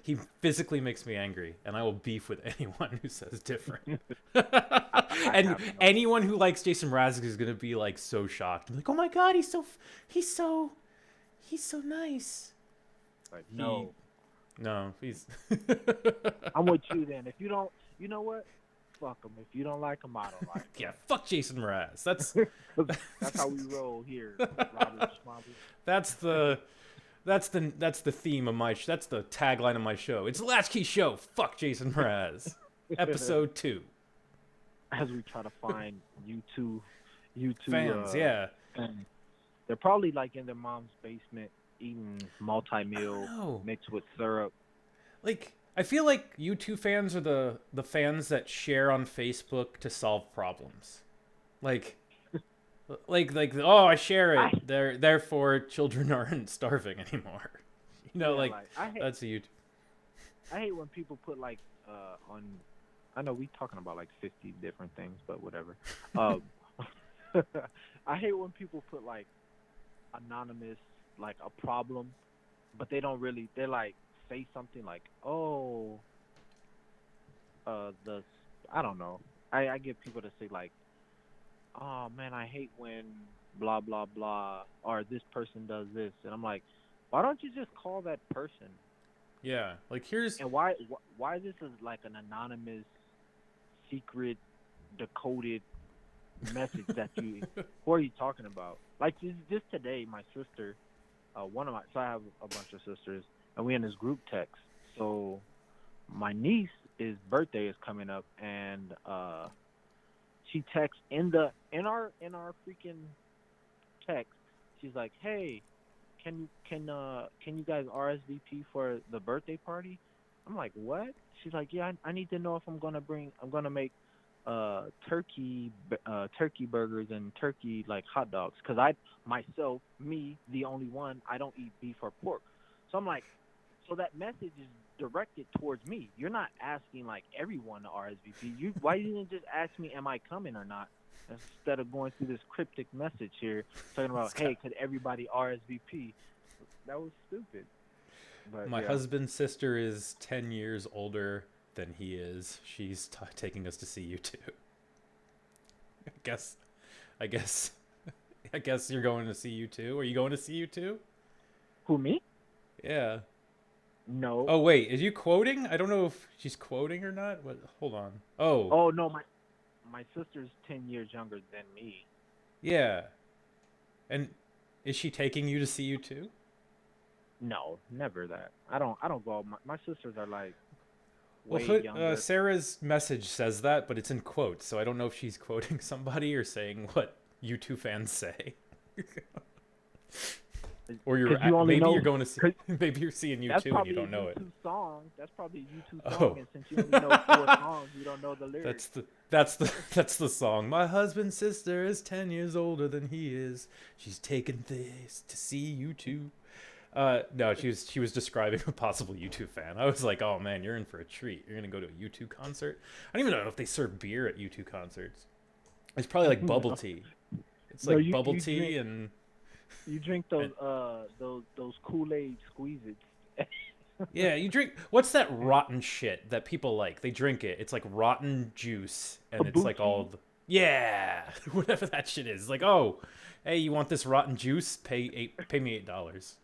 He physically makes me angry, and I will beef with anyone who says different. And anyone who likes Jason Mraz is gonna be like so shocked. I'm like, oh my god, he's so nice. Like, no, he's. I'm with you then. If you don't, you know what? Fuck him. If you don't like him, I don't like him. Yeah, fuck Jason Mraz. That's how we roll here, Robert Shmab. That's the theme of my. That's the tagline of my show. It's Latchkey Show. Fuck Jason Mraz. Episode 2. As we try to find U2 fans, yeah. And they're probably like in their mom's basement eating multi-meal mixed with syrup. Like I feel like U2 fans are the fans that share on Facebook to solve problems. Like oh, I share it. Therefore children aren't starving anymore. You know, that's a YouTube. I hate when people put like on. I know we talking about like 50 different things, but whatever. I hate when people put like anonymous, like a problem, but they don't really. They're like say something like, oh, I don't know. I get people to say like, oh man, I hate when blah blah blah, or this person does this, and I'm like, why don't you just call that person? Yeah, like here's and why this is like an anonymous, secret, decoded message that you. What are you talking about? Like just today, my sister, so I have a bunch of sisters, and we in this group text. So my niece's birthday is coming up, and she texts in our freaking text. She's like, "Hey, can you guys RSVP for the birthday party?" I'm like, "What?" She's like, "Yeah, I need to know if I'm gonna make turkey burgers and turkey like hot dogs, because the only one, I don't eat beef or pork." So I'm like, so that message is directed towards me. You're not asking like everyone to RSVP. Why didn't you just ask me, am I coming or not, instead of going through this cryptic message here talking about, hey, could everybody RSVP? That was stupid. But my husband's sister is 10 years older than he is. She's taking us to see U2. I guess you're going to see U2. Are you going to see U2? Who, me? Yeah. No. Oh wait, is you quoting? I don't know if she's quoting or not. What? Hold on. Oh. Oh no, my sister's 10 years younger than me. Yeah. And is she taking you to see you too? No, never that. I don't go. My sisters are like Well, way younger. Sarah's message says that, but it's in quotes, so I don't know if she's quoting somebody or saying what U2 fans say. Or you're 'Cause you only maybe know- you're going to see 'cause maybe you're seeing U2 That's and probably you don't know a it. U2 song. That's probably a U2 song, Oh. and since you only know 4 songs, you don't know the lyrics. That's the song. My husband's sister is 10 years older than he is. She's taken this to see U2. No, she was describing a possible U2 fan. I was like, oh man, you're in for a treat. You're gonna go to a U2 concert. I don't even know if they serve beer at U2 concerts. It's probably like bubble tea. It's No, like you bubble tea drink- and You drink those Kool-Aid squeezes. yeah, you drink. What's that rotten shit that people like? They drink it. It's like rotten juice, and it's like all. Yeah, whatever that shit is. Like, oh, hey, you want this rotten juice? Pay me $8.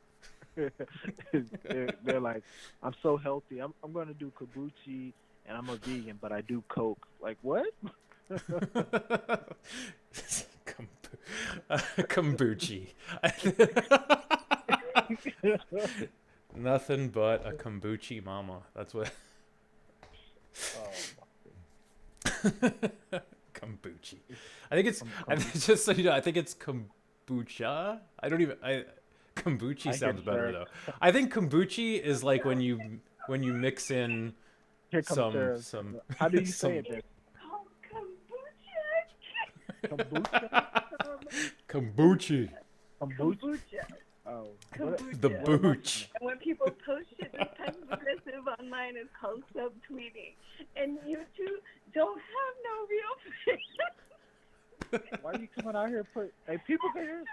They're like, I'm so healthy. I'm gonna do kombucha, and I'm a vegan, but I do Coke. Like what? Kombucha. Nothing but a kombucha mama. That's what. Kombucha. I think it's. Just so you know, I think it's kombucha. I don't even. Kombucha sounds better though. I think kombucha is like when you mix in Here comes Sarah. some. How do you say it? Then? Kombucha. Kombucha. Oh, Kombucha. The booch. And when people post shit that's kind of aggressive online, it's called subtweeting. And you two don't have no real face. why are you coming out here? Hey, people can hear us.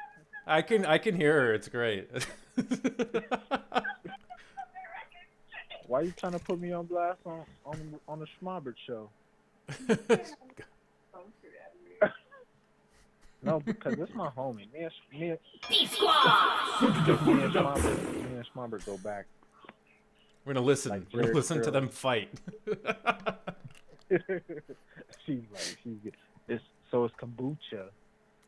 I can hear her. It's great. Why are you trying to put me on blast on the Shmab show? No, because it's my homie. Me and Shmab go back. We're gonna listen. Like We're gonna very listen to clearly. them fight. So it's kombucha.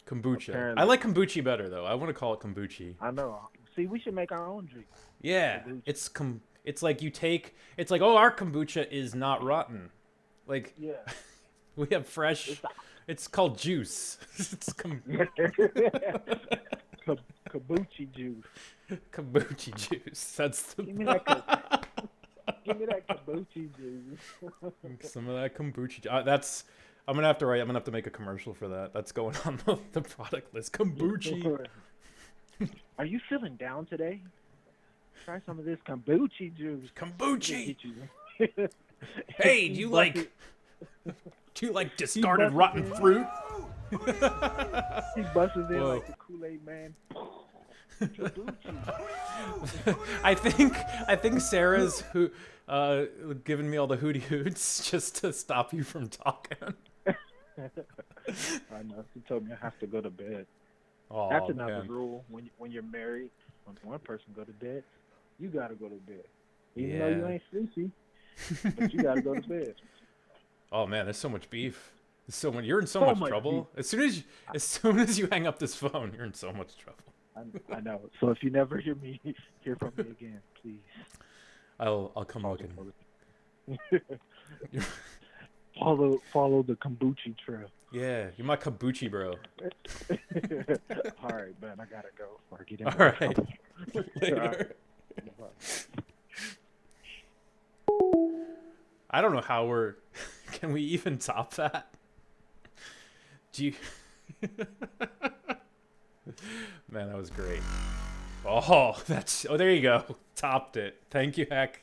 Kombucha. Apparently. I like kombucha better though. I want to call it kombucha. I know. See, we should make our own drink. Yeah, Kombucha. it's like you take. It's like, oh, our kombucha is not rotten. Like Yeah. we have fresh. It's called juice. It's Kombucha juice. kombucha juice. That's the. Give me that kombucha juice. Some of that kombucha. That's. I'm gonna have to make a commercial for that. That's going on the product list. Kombucha. Are you feeling down today? Try some of this kombucha juice. Kombucha. Hey, do you like discarded rotten fruit? He busts in Whoa. like the Kool-Aid man. I think Sarah's giving me all the hooty hoots just to stop you from talking. I know. She told me I have to go to bed. Oh, That's another man. rule when you're married. When one person go to bed, you gotta go to bed. Even though you ain't sleepy, but you gotta go to bed. Oh man, there's so much beef. You're in so much trouble. beef. As soon as you hang up this phone, you're in so much trouble. I know. So if you never hear from me again, please. I'll come looking. Follow the kombucha trail. Yeah, you're my kombucha bro. All right, man. I gotta go. Before I get in All more right. trouble. Later. I don't know how we're. Can we even top that? Do you? Man, that was great. Oh, there you go. Topped it. Thank you, Heck.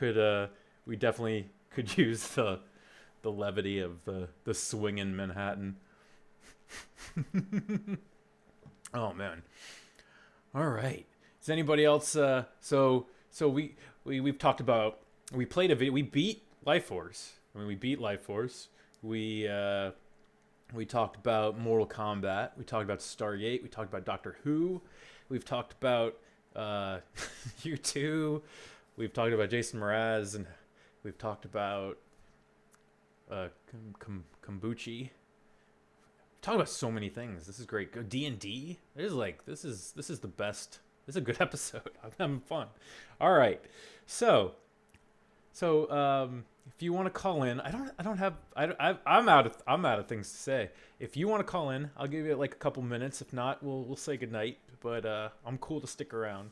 We definitely could use the levity of the swing in Manhattan. Oh man. All right. Is anybody else? So we've talked about. We played a video. We beat Lifeforce. We beat Lifeforce. We talked about Mortal Kombat. We talked about Stargate. We talked about Doctor Who. We've talked about U2. We've talked about Jason Mraz, and we've talked about kombuchi. Talk about so many things. This is great. D&D. It is like this is the best. This is a good episode. I'm having fun. All right. So if you want to call in, I'm out of things to say. If you want to call in, I'll give you like a couple minutes. If not, we'll say goodnight. But I'm cool to stick around.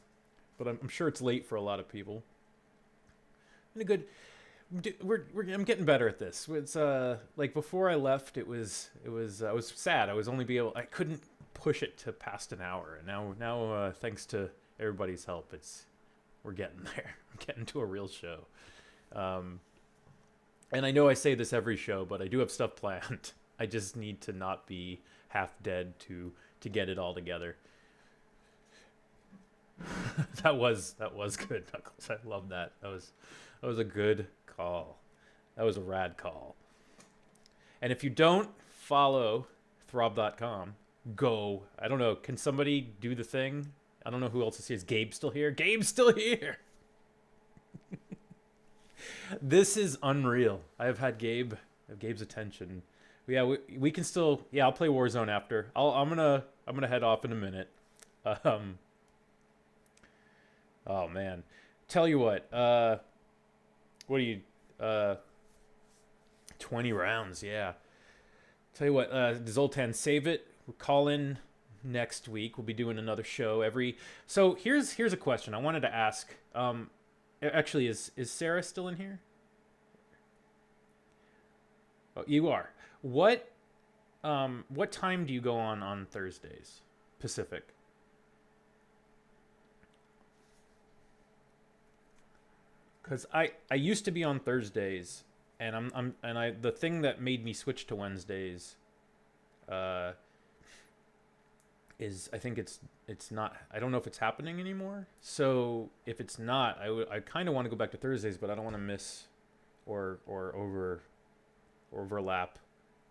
But I'm sure it's late for a lot of people. I'm getting better at this. It's like before I left, it was I was sad. I couldn't push it to past an hour. And now thanks to everybody's help, we're getting there. I'm getting to a real show. And I know I say this every show, but I do have stuff planned. I just need to not be half dead to get it all together. that was good, Knuckles. I love that. That was a good call. That was a rad call. And if you don't follow throb.com, go. I don't know. Can somebody do the thing? I don't know who else is here. Is Gabe still here? Gabe's still here. This is unreal. I have Gabe's attention. Yeah, we can still. Yeah, I'll play Warzone after. I'm gonna head off in a minute. Oh man, tell you what. What are you? 20 rounds. Yeah. Tell you what. Zoltan, save it. We'll call in next week. We'll be doing another show every. So here's a question I wanted to ask. Actually, is Sarah still in here? Oh, you are. What time do you go on Thursdays, Pacific? Because I used to be on Thursdays, and the thing that made me switch to Wednesdays, is I think it's not. I don't know if it's happening anymore. So if it's not, I kind of want to go back to Thursdays, but I don't want to miss or overlap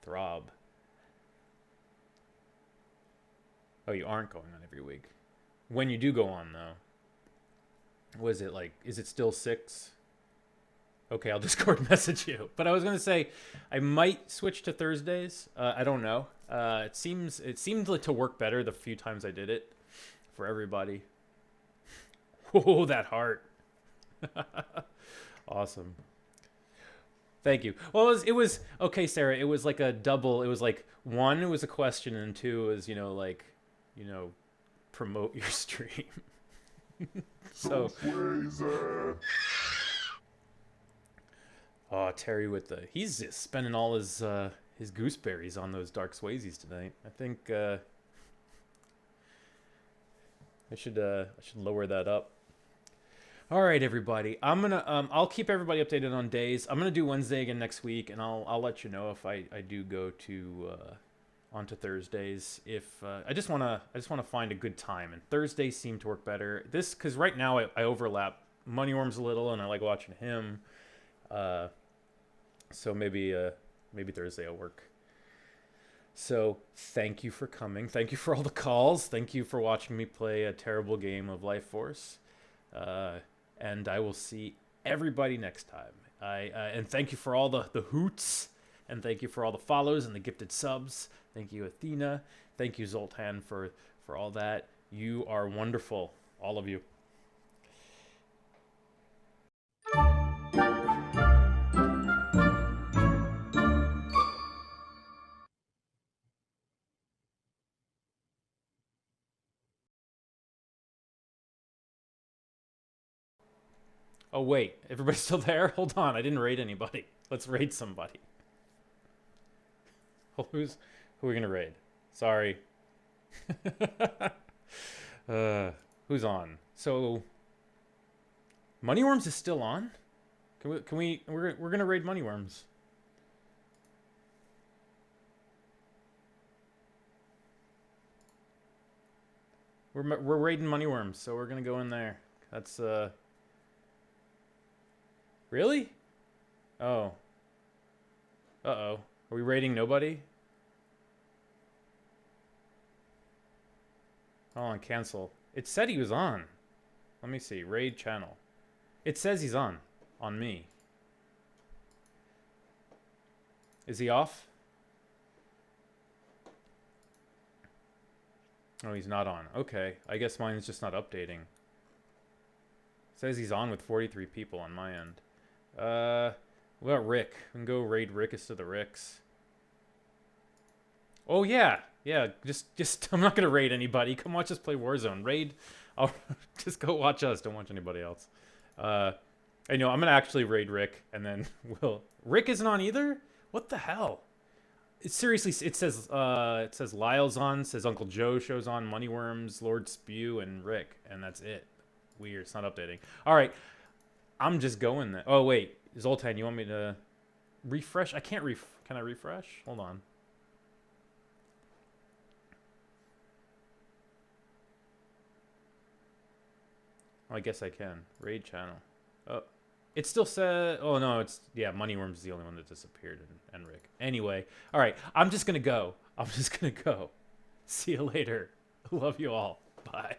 Throb. Oh, you aren't going on every week. When you do go on though. Was it like, is it still 6? Okay, I'll Discord message you. But I was going to say, I might switch to Thursdays. I don't know. It seemed like to work better the few times I did it for everybody. Oh, that heart. Awesome. Thank you. Well, it was okay, Sarah. It was like a double. It was like 1, it was a question, and 2 was, promote your stream. So, oh, Terry he's just spending all his gooseberries on those dark Swayzes tonight. I think I should lower that up. All right, everybody. I'm gonna I'll keep everybody updated on days. I'm gonna do Wednesday again next week, and I'll let you know if I do go to onto Thursdays. If I just wanna find a good time, and Thursdays seem to work better. Because right now I overlap Moneyworms a little, and I like watching him. So maybe Thursday will work. So thank you for coming. Thank you for all the calls. Thank you for watching me play a terrible game of Lifeforce. And I will see everybody next time. And thank you for all the hoots. And thank you for all the follows and the gifted subs. Thank you, Athena. Thank you, Zoltan, for all that. You are wonderful, all of you. Oh, wait. Everybody's still there? Hold on. I didn't raid anybody. Let's raid somebody. Who are we going to raid? Sorry. Who's on? So, Moneyworms is still on? We're going to raid Moneyworms. We're raiding Moneyworms, so we're going to go in there. That's, Really? Oh. Uh-oh. Are we raiding nobody? Hold on, cancel. It said he was on. Let me see. Raid channel. It says he's on me. Is he off? Oh, he's not on. Okay. I guess mine's just not updating. Says he's on with 43 people on my end. What about Rick? We can go raid Rickest of the Ricks. Oh, yeah. Yeah, just I'm not going to raid anybody. Come watch us play Warzone. Raid, I'll just go watch us. Don't watch anybody else. I know, I'm going to actually raid Rick, and then Rick isn't on either? What the hell? Seriously, it says Lyle's on, says Uncle Joe shows on, Moneyworms, Lord Spew, and Rick, and that's it. Weird, it's not updating. All right, I'm just going there. Oh, wait, Zoltan, you want me to refresh? I can't can I refresh? Hold on. Oh, I guess I can. Raid channel. Oh, it still says... Oh, no, it's... Yeah, Moneyworm's the only one that disappeared, and Rick. Anyway, all right, I'm just going to go. I'm just going to go. See you later. Love you all. Bye.